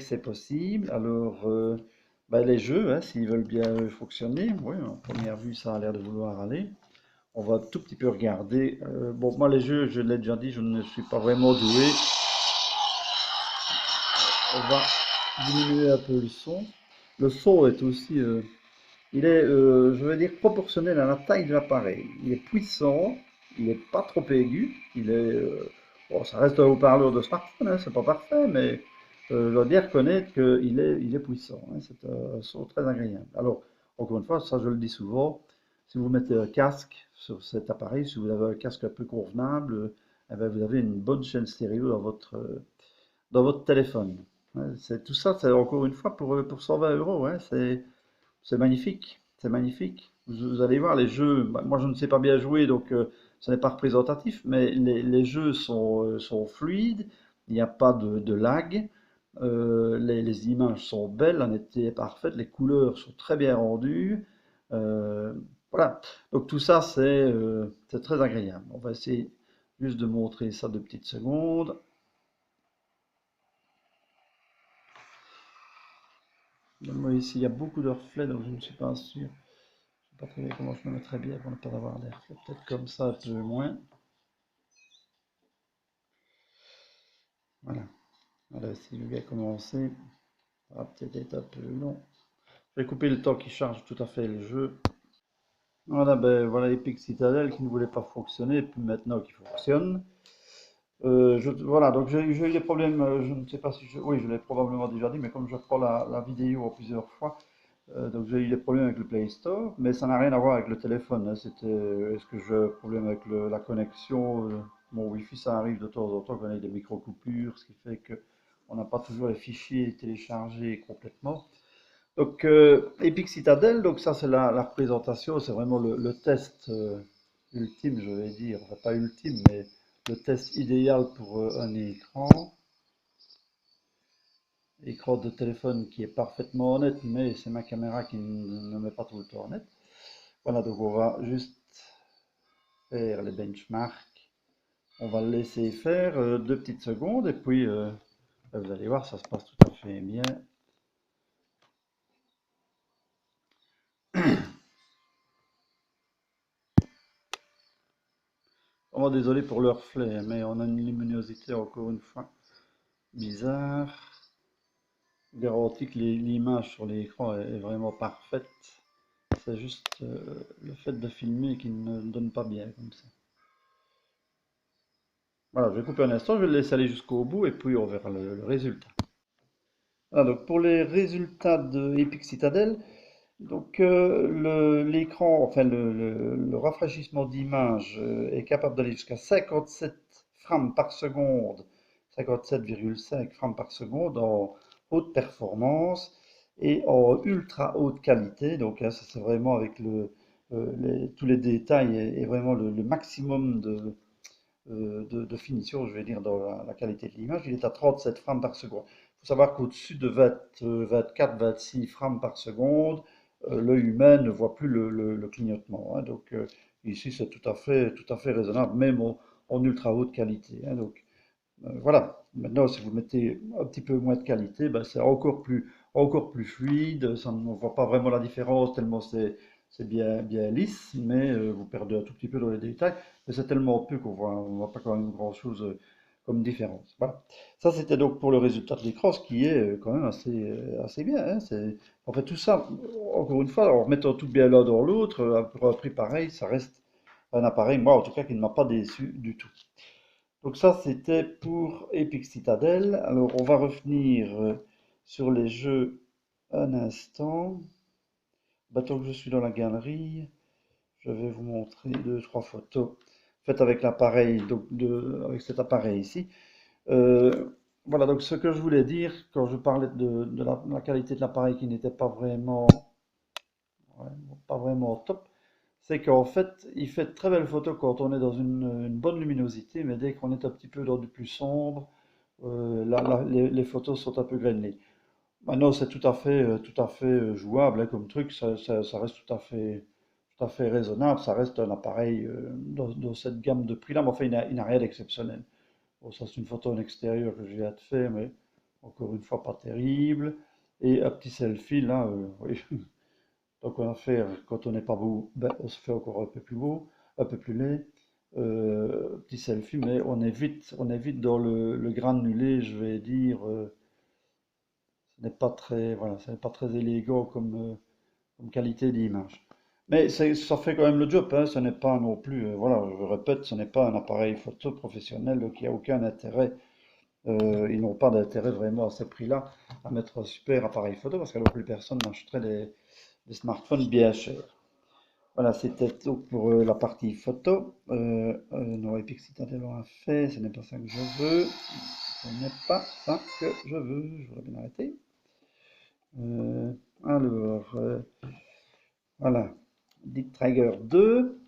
c'est possible. Alors, ben, les jeux, hein, s'ils veulent bien fonctionner, oui, en première vue, ça a l'air de vouloir aller. On va un tout petit peu regarder. Bon, moi, les jeux, je l'ai déjà dit, je ne suis pas vraiment doué. On va diminuer un peu le son. Le son est aussi, il est, je veux dire, proportionnel à la taille de l'appareil. Il est puissant, il n'est pas trop aigu. Bon, ça reste un haut-parleur de smartphone, hein, c'est pas parfait, mais je dois bien reconnaître qu'il est puissant, hein, c'est un son très agréable. Alors, encore une fois, ça je le dis souvent, si vous mettez un casque sur cet appareil, si vous avez un casque un peu convenable, eh ben, vous avez une bonne chaîne stéréo dans votre téléphone. Ouais, tout ça, c'est encore une fois pour 120 euros, hein, c'est magnifique, c'est magnifique. Vous allez voir, les jeux, bah, moi je ne sais pas bien jouer, donc ce n'est pas représentatif, mais les jeux sont fluides, il n'y a pas de lag, les images sont belles, la netteté est parfaite, les couleurs sont très bien rendues. euh, voilà, donc tout ça c'est très agréable. On va essayer juste de montrer ça 2 petites secondes. Donc, moi, ici, il y a beaucoup de reflets, donc je ne suis pas sûr. Je ne sais pas très bien comment je me mettrais bien pour ne pas avoir des reflets. Peut-être comme ça, un peu moins. Voilà. Voilà, si je vais commencer, ça va peut-être être un peu long. Je vais couper le temps qui charge tout à fait le jeu. Voilà, ben voilà Epic Citadel qui ne voulait pas fonctionner, et puis maintenant qui fonctionne. Voilà, donc j'ai eu des problèmes, je ne sais pas si oui, je l'ai probablement déjà dit, mais comme je prends la vidéo en plusieurs fois, donc j'ai eu des problèmes avec le Play Store, mais ça n'a rien à voir avec le téléphone, hein. Est-ce que j'ai un problème avec la connexion? Mon Wi-Fi, ça arrive de temps en temps qu'on ait des micro-coupures, ce qui fait que on n'a pas toujours les fichiers téléchargés complètement. Donc Epic Citadel, donc ça c'est la représentation, c'est vraiment le test ultime, je vais dire, enfin pas ultime, mais le test idéal pour un écran de téléphone qui est parfaitement honnête, mais c'est ma caméra qui ne met pas tout le temps honnête. Voilà, donc on va juste faire les benchmarks. On va le laisser faire 2 petites secondes et puis vous allez voir, ça se passe tout à fait bien. Oh, désolé pour le reflet, mais on a une luminosité encore une fois bizarre. Garantie que l'image sur l'écran est vraiment parfaite. C'est juste le fait de filmer qui ne donne pas bien comme ça. Voilà, je vais couper un instant, je vais le laisser aller jusqu'au bout et puis on verra le résultat. Voilà, donc pour les résultats de Epic Citadel, donc l'écran, enfin le rafraîchissement d'image est capable d'aller jusqu'à 57 frames par seconde, 57,5 frames par seconde en haute performance et en ultra haute qualité. Donc hein, ça c'est vraiment avec tous les détails et vraiment le maximum de finition, je vais dire, dans la qualité de l'image. Il est à 37 frames par seconde. Il faut savoir qu'au-dessus de 20, 24, 26 frames par seconde, l'œil humain ne voit plus le clignotement, hein. Donc ici, c'est tout à fait raisonnable, même en ultra haute qualité, hein. Donc voilà. Maintenant, si vous mettez un petit peu moins de qualité, ben, c'est encore plus fluide. On ne voit pas vraiment la différence tellement c'est bien lisse, mais vous perdez un tout petit peu dans les détails. Mais c'est tellement peu on voit pas quand même grand-chose comme différence. Voilà. Ça, c'était donc pour le résultat de l'écran, ce qui est quand même assez bien, hein. En fait, tout ça, encore une fois, en remettant tout bien l'un dans l'autre, pour un prix pareil, ça reste un appareil, moi en tout cas, qui ne m'a pas déçu du tout. Donc ça, c'était pour Epic Citadel. Alors, on va revenir sur les jeux un instant. Bah, tant que je suis dans la galerie, je vais vous montrer deux, trois photos faites avec l'appareil, avec cet appareil ici. Euh, voilà, donc ce que je voulais dire quand je parlais de la qualité de l'appareil qui n'était pas vraiment, ouais, pas vraiment top, c'est qu'en fait, il fait de très belles photos quand on est dans une bonne luminosité, mais dès qu'on est un petit peu dans du plus sombre, là, les photos sont un peu grainées. Maintenant, c'est tout à fait jouable hein, comme truc, ça reste tout à fait raisonnable, ça reste un appareil dans cette gamme de prix-là, mais enfin, il n'a rien d'exceptionnel. Bon, ça, c'est une photo en extérieur que je viens de faire, mais encore une fois, pas terrible. Et un petit selfie, là, oui. Donc, on va faire, quand on n'est pas beau, ben, on se fait encore un peu plus beau, un peu plus laid. Petit selfie, mais on est vite dans le granulé, je vais dire. Ce n'est pas très, voilà, ce n'est pas très élégant comme qualité d'image. Mais ça fait quand même le job, hein, ce n'est pas non plus, voilà, je répète, ce n'est pas un appareil photo professionnel, donc il n'y a aucun intérêt. Ils n'ont pas d'intérêt vraiment à ce prix-là à mettre un super appareil photo parce qu'alors plus personne n'achèterait des smartphones bien chers. Voilà, c'était tout pour la partie photo. Non, Epic Citadel a fait, ce n'est pas ça que je veux. Ce n'est pas ça que je veux. Je voudrais bien arrêter. Euh, alors, voilà. Deep Trigger 2.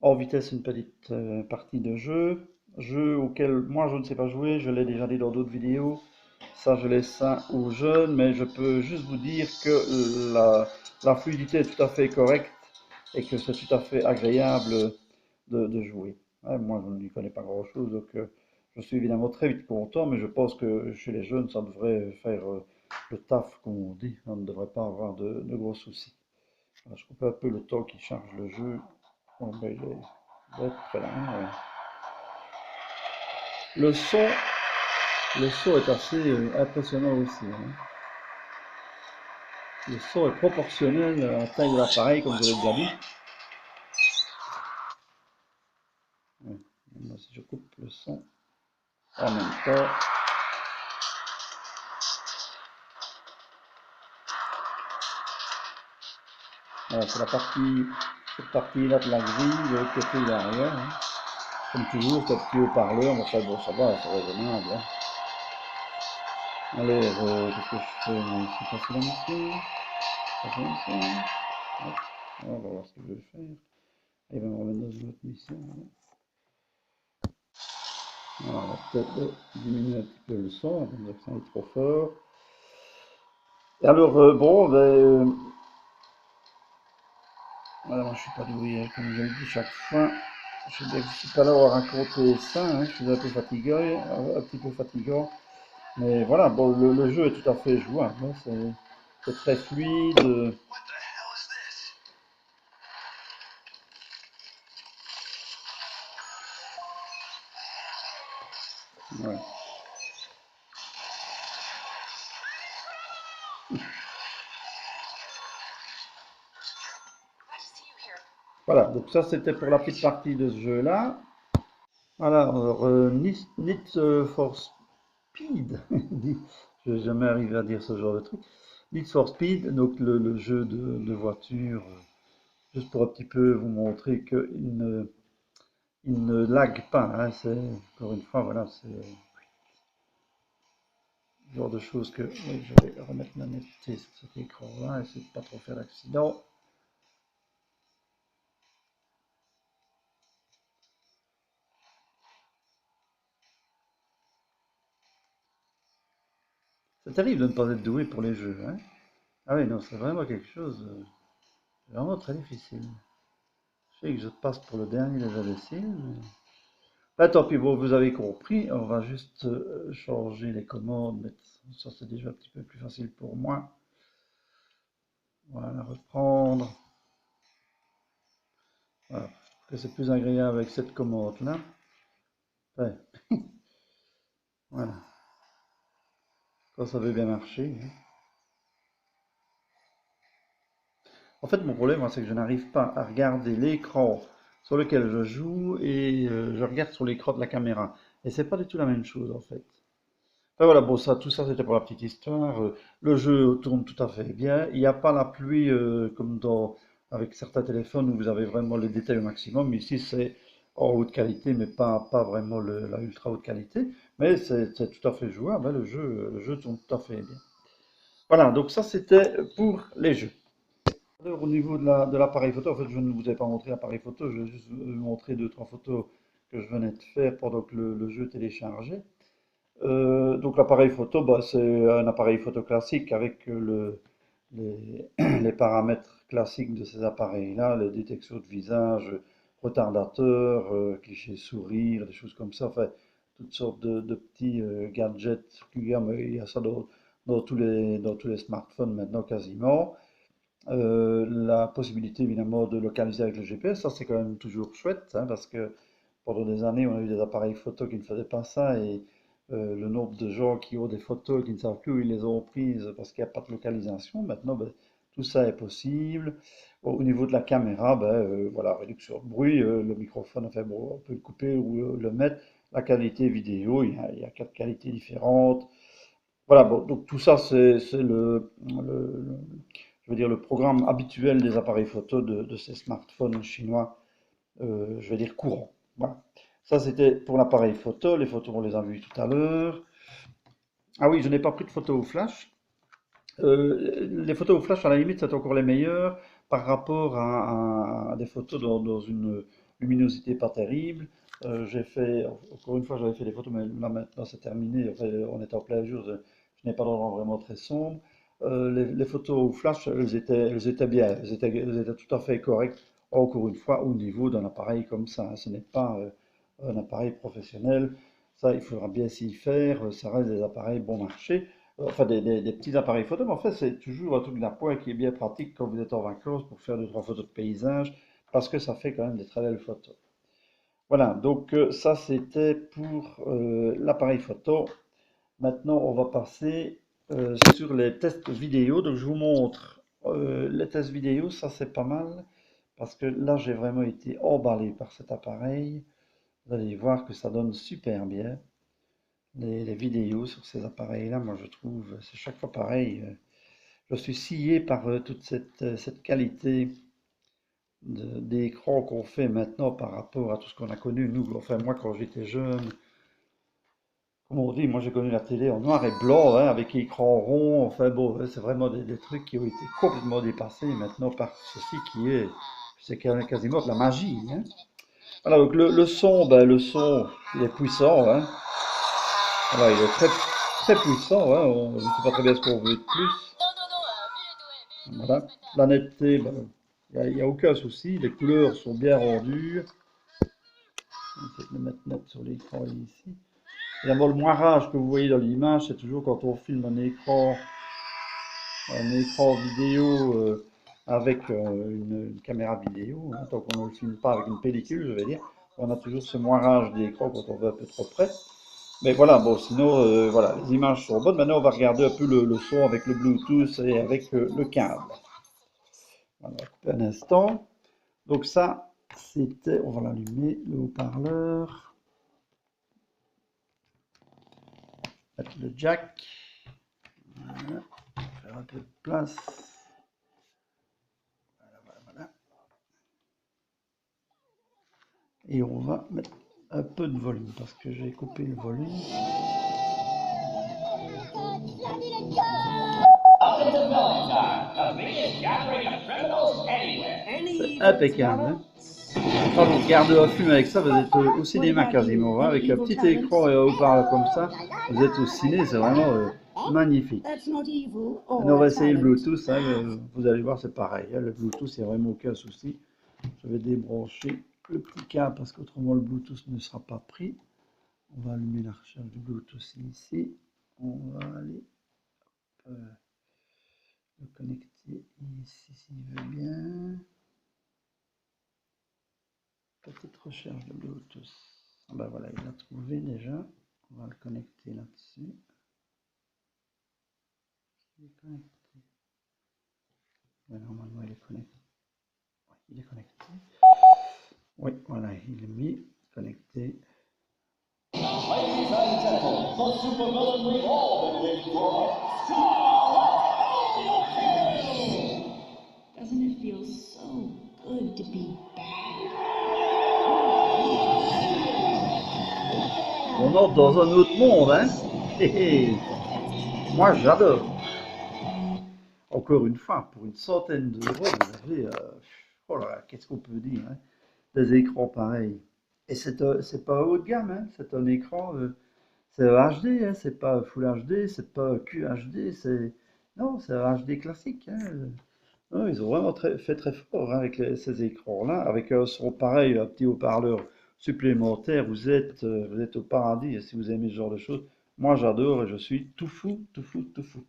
Hors vitesse, une petite partie de jeu. Jeu auquel moi je ne sais pas jouer, je l'ai déjà dit dans d'autres vidéos. Ça, je laisse ça aux jeunes, mais je peux juste vous dire que la fluidité est tout à fait correcte et que c'est tout à fait agréable de jouer. Ouais, moi, je n'y connais pas grand-chose, donc je suis évidemment très vite content, mais je pense que chez les jeunes, ça devrait faire le taf, comme on dit. On ne devrait pas avoir de gros soucis. Voilà, je coupe un peu le temps qui charge le jeu. Bon, ben, il est très là. Ouais. Le son, le son est assez impressionnant aussi, hein. Le son est proportionnel à la taille de l'appareil, comme je l'ai déjà dit. Ouais. Maintenant, si je coupe le son en même temps, voilà, c'est cette partie-là de la grille, de l'autre côté derrière, hein. Comme toujours, ce petit haut-parleur, bon, ça va, c'est raisonnable, hein. Allez, qu'est-ce que je fais? C'est passer la mission. Passer la mission. Hop. On va voir ce que je vais faire. Il va me remettre dans une autre mission. Voilà, on va peut-être diminuer un petit peu le son, comme ça il est trop fort. Et alors, bon, ben, voilà, moi je suis pas doué, hein, comme je le dis chaque fois. Je sais bien que je suis pas là à raconter ça, hein, je suis un peu fatigué, un petit peu fatigant. Mais voilà, bon, le jeu est tout à fait jouable, hein, c'est très fluide. Ouais. Voilà, donc ça c'était pour la petite partie de ce jeu-là. Voilà, alors, Need for Speed, je vais jamais arriver à dire ce genre de truc. Need for Speed, donc le jeu de voiture, juste pour un petit peu vous montrer il ne lag pas, hein, c'est, encore une fois, voilà, c'est le genre de choses que, oui, je vais remettre la netteté sur cet écran-là, essayer de pas trop faire d'accident. C'est terrible de ne pas être doué pour les jeux, hein. Ah oui, non, c'est vraiment quelque chose, vraiment très difficile. Je sais que je passe pour le dernier des imbéciles, mais... Bah, tant pis, bon, vous avez compris, on va juste changer les commandes, ça c'est déjà un petit peu plus facile pour moi. Voilà, reprendre. Voilà, que c'est plus agréable avec cette commande-là. Ouais, voilà, quand ça veut bien marcher, hein. En fait, mon problème, moi, c'est que je n'arrive pas à regarder l'écran sur lequel je joue et je regarde sur l'écran de la caméra. Et c'est pas du tout la même chose, en fait. Enfin, voilà, bon, ça, tout ça, c'était pour la petite histoire. Le jeu tourne tout à fait bien. Il n'y a pas la pluie comme dans avec certains téléphones où vous avez vraiment les détails au maximum. Ici, c'est en haute qualité, mais pas vraiment la ultra haute qualité. Mais c'est tout à fait jouable, hein, le jeu tourne tout à fait bien. Voilà, donc ça c'était pour les jeux. Alors, au niveau de l'appareil photo, en fait, je ne vous ai pas montré l'appareil photo, je vais juste vous montrer deux, trois photos que je venais de faire pendant que le jeu téléchargeait. Donc l'appareil photo, bah, c'est un appareil photo classique avec les paramètres classiques de ces appareils-là, les détections de visage, retardateur, cliché sourire, des choses comme ça, enfin, toutes sortes de petits gadgets qu'il mais il y a ça dans tous les smartphones maintenant quasiment. La possibilité évidemment de localiser avec le GPS, ça c'est quand même toujours chouette, hein, parce que pendant des années on a eu des appareils photo qui ne faisaient pas ça et le nombre de gens qui ont des photos qui ne savent plus où ils les ont prises parce qu'il n'y a pas de localisation, maintenant ben, tout ça est possible. Au niveau de la caméra, ben, voilà, réduction de bruit, le microphone, enfin bon, on peut le couper ou le mettre. La qualité vidéo, il y a quatre qualités différentes. Voilà, bon, donc tout ça c'est je veux dire, le programme habituel des appareils photo de ces smartphones chinois, je vais dire courants. Voilà. Ça, c'était pour l'appareil photo. Les photos, on les a vues tout à l'heure. Ah oui, je n'ai pas pris de photos au flash. Les photos au flash, à la limite, c'est encore les meilleures par rapport à des photos dans une luminosité pas terrible. J'ai fait, encore une fois, j'avais fait des photos, mais là maintenant c'est terminé. Enfin, on est en plein jour, je n'ai pas d'endroit vraiment très sombre. Les photos au flash, elles étaient bien, elles étaient tout à fait correctes, encore une fois, au niveau d'un appareil comme ça, hein. Ce n'est pas un appareil professionnel. Ça, il faudra bien s'y faire. Ça reste des appareils bon marché. Enfin, des petits appareils photo, mais en fait, c'est toujours un truc d'appoint qui est bien pratique quand vous êtes en vacances pour faire deux, trois photos de paysage, parce que ça fait quand même des très belles photos. Voilà, donc ça c'était pour l'appareil photo. Maintenant, on va passer sur les tests vidéo. Donc, je vous montre les tests vidéo, ça c'est pas mal, parce que là, j'ai vraiment été emballé par cet appareil. Vous allez voir que ça donne super bien les vidéos sur ces appareils-là. Moi, je trouve, c'est chaque fois pareil. Je suis scié par toute cette qualité d'écran qu'on fait maintenant par rapport à tout ce qu'on a connu, nous. Enfin, moi, quand j'étais jeune, comme on dit, moi j'ai connu la télé en noir et blanc, hein, avec écran rond. Enfin bon, ouais, c'est vraiment des trucs qui ont été complètement dépassés maintenant par ceci qui est, c'est quasiment de la magie, hein. Voilà, donc le son, ben, le son, il est puissant, hein. Voilà, il est très puissant, hein. On ne sait pas très bien ce qu'on veut de plus. Voilà. La netteté, ben, il n'y a aucun souci. Les couleurs sont bien rendues. Je vais essayer de le mettre net sur l'écran ici. Évidemment, le moirage que vous voyez dans l'image, c'est toujours quand on filme un écran vidéo avec une caméra vidéo, hein, tant qu'on ne le filme pas avec une pellicule, je vais dire. On a toujours ce moirage d'écran quand on veut un peu trop près. Mais voilà, bon, sinon, voilà, les images sont bonnes. Maintenant, on va regarder un peu le son avec le Bluetooth et avec le câble. Voilà, un instant. Donc ça, c'était, on va l'allumer, le haut-parleur. Mettre le jack. Voilà. Faire un peu de place. Voilà. Et on va mettre un peu de volume parce que j'ai coupé le volume. C'est impeccable, hein. Quand vous regardez un film avec ça, vous êtes au cinéma quasiment, hein, avec un petit écran et un haut-parleur comme ça, vous êtes au ciné, c'est vraiment magnifique. Maintenant, on va essayer le Bluetooth, hein, vous allez voir, c'est pareil, hein, le Bluetooth, il n'y a vraiment aucun souci. Je vais débrancher le petit câble parce qu'autrement le Bluetooth ne sera pas pris. On va allumer la recherche du Bluetooth ici. On va aller le connecter ici s'il veut bien. Petite recherche de Bluetooth. Ah ben voilà, il l'a trouvé déjà. On va le connecter là-dessus. Il est connecté. Ouais, normalement, il est connecté. Ouais, il est connecté. Oui, voilà, il est mis, connecté. Ladies and gentlemen, the supervillain we've all been waiting for, Doesn't it feel so On entre dans un autre monde, hein. Hé, hé. Moi, j'adore. Encore une fois, pour une centaine d'euros, vous avez, oh là là, qu'est-ce qu'on peut dire, hein, des écrans pareils. Et c'est pas haut de gamme, hein, c'est un écran, c'est HD, hein, c'est pas Full HD, c'est pas QHD, non, c'est un HD classique, hein. Non, ils ont vraiment fait très fort, hein, avec ces écrans-là, avec un son pareil, un petit haut-parleur supplémentaire. Vous êtes au paradis, et si vous aimez ce genre de choses. Moi, j'adore et je suis tout fou, tout fou, tout fou.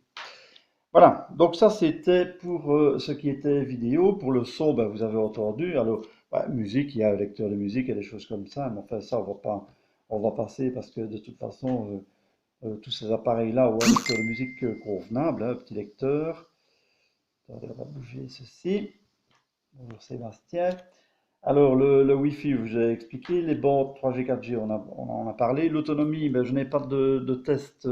Voilà, donc ça c'était pour ce qui était vidéo. Pour le son, ben, vous avez entendu. Alors, bah, musique, il y a un lecteur de musique et des choses comme ça, mais enfin ça on va passer parce que de toute façon, tous ces appareils-là ont un lecteur de musique convenable, hein, un petit lecteur. Attendez, on va bouger ceci. Bonjour Sébastien. Alors, le Wi-Fi, j'ai expliqué. Les bandes 3G, 4G, on en a parlé. L'autonomie, ben, je n'ai pas de test,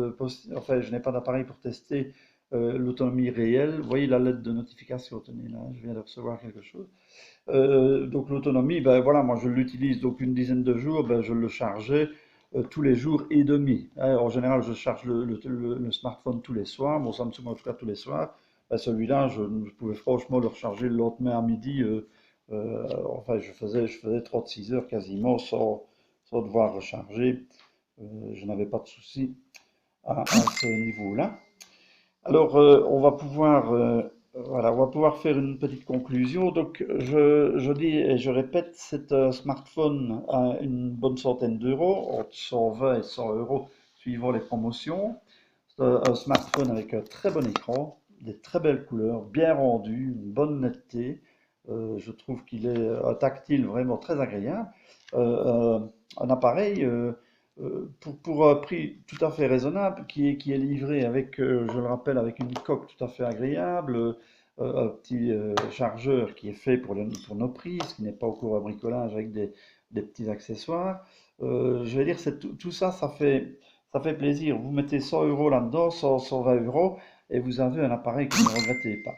enfin, je n'ai pas d'appareil pour tester l'autonomie réelle. Vous voyez la lettre de notification, tenez là, je viens de recevoir quelque chose. Donc l'autonomie, ben voilà, moi je l'utilise donc une dizaine de jours, ben, je le chargeais tous les jours et demi. Hein, en général, je charge le smartphone tous les soirs, mon Samsung en tout cas tous les soirs. Ben, celui-là, je pouvais franchement le recharger le lendemain à midi. Enfin, je faisais 36 heures quasiment sans devoir recharger. Je n'avais pas de souci à ce niveau-là. Alors, voilà, on va pouvoir faire une petite conclusion. Donc, je dis et je répète, c'est un smartphone à une bonne centaine d'euros, entre 120 et 100 euros suivant les promotions. C'est un smartphone avec un très bon écran, des très belles couleurs, bien rendu, une bonne netteté. Je trouve qu'il est un tactile vraiment très agréable. Un appareil pour un prix tout à fait raisonnable, qui est livré avec, je le rappelle, avec une coque tout à fait agréable, un petit chargeur qui est fait pour nos prises, qui n'est pas encore un bricolage avec des petits accessoires. Je vais dire, tout ça, ça fait plaisir. Vous mettez 100 euros là-dedans, 120 euros, et vous avez un appareil que vous ne regrettez pas.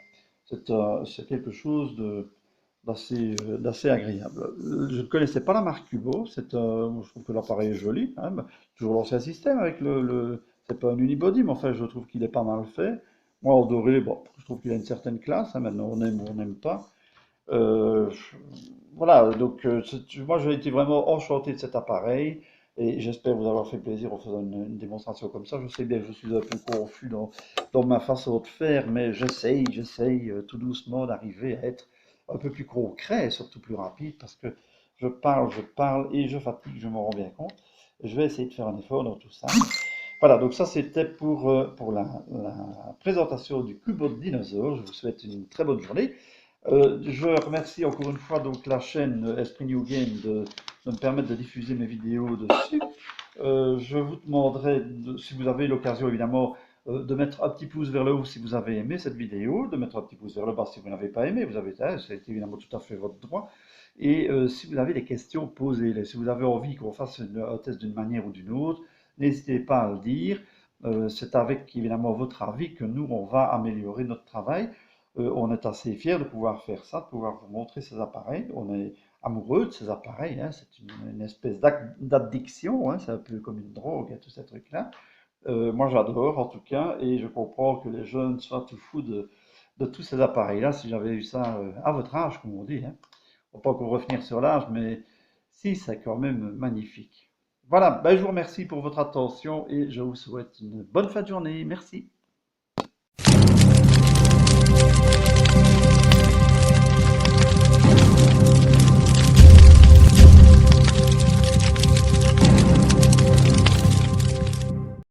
C'est quelque chose d'assez agréable. Je ne connaissais pas la marque Cubo, je trouve que l'appareil est joli, hein, toujours l'ancien système avec c'est pas un unibody, mais enfin je trouve qu'il est pas mal fait. Moi en doré, bon, je trouve qu'il a une certaine classe, hein, maintenant on aime ou on n'aime pas. Euh, je- voilà, donc moi j'ai été vraiment enchanté de cet appareil et j'espère vous avoir fait plaisir en faisant une démonstration comme ça. Je sais bien que je suis un peu confus dans ma façon de faire, mais j'essaye tout doucement d'arriver à être un peu plus concret et surtout plus rapide parce que je parle et je fatigue, je m'en rends bien compte. Je vais essayer de faire un effort dans tout ça. Voilà, donc ça c'était pour la présentation du Cubot Dinosaure. Je vous souhaite une très bonne journée. Je remercie encore une fois donc la chaîne Esprit New Game de me permettre de diffuser mes vidéos dessus. Je vous demanderai, si vous avez l'occasion évidemment, de mettre un petit pouce vers le haut si vous avez aimé cette vidéo, de mettre un petit pouce vers le bas si vous n'avez pas aimé, c'est évidemment tout à fait votre droit. Et si vous avez des questions, posez-les. Si vous avez envie qu'on fasse un test d'une manière ou d'une autre, n'hésitez pas à le dire. C'est avec évidemment votre avis que nous, on va améliorer notre travail. On est assez fiers de pouvoir faire ça, de pouvoir vous montrer ces appareils. On est amoureux de ces appareils, hein. C'est une espèce d'addiction, hein. C'est un peu comme une drogue, hein, tous ces trucs-là. Moi, j'adore en tout cas, et je comprends que les jeunes soient tout fous de tous ces appareils-là. Si j'avais eu ça à votre âge, comme on dit, hein. On va pas encore revenir sur l'âge, mais si, c'est quand même magnifique. Voilà, ben, je vous remercie pour votre attention et je vous souhaite une bonne fin de journée. Merci.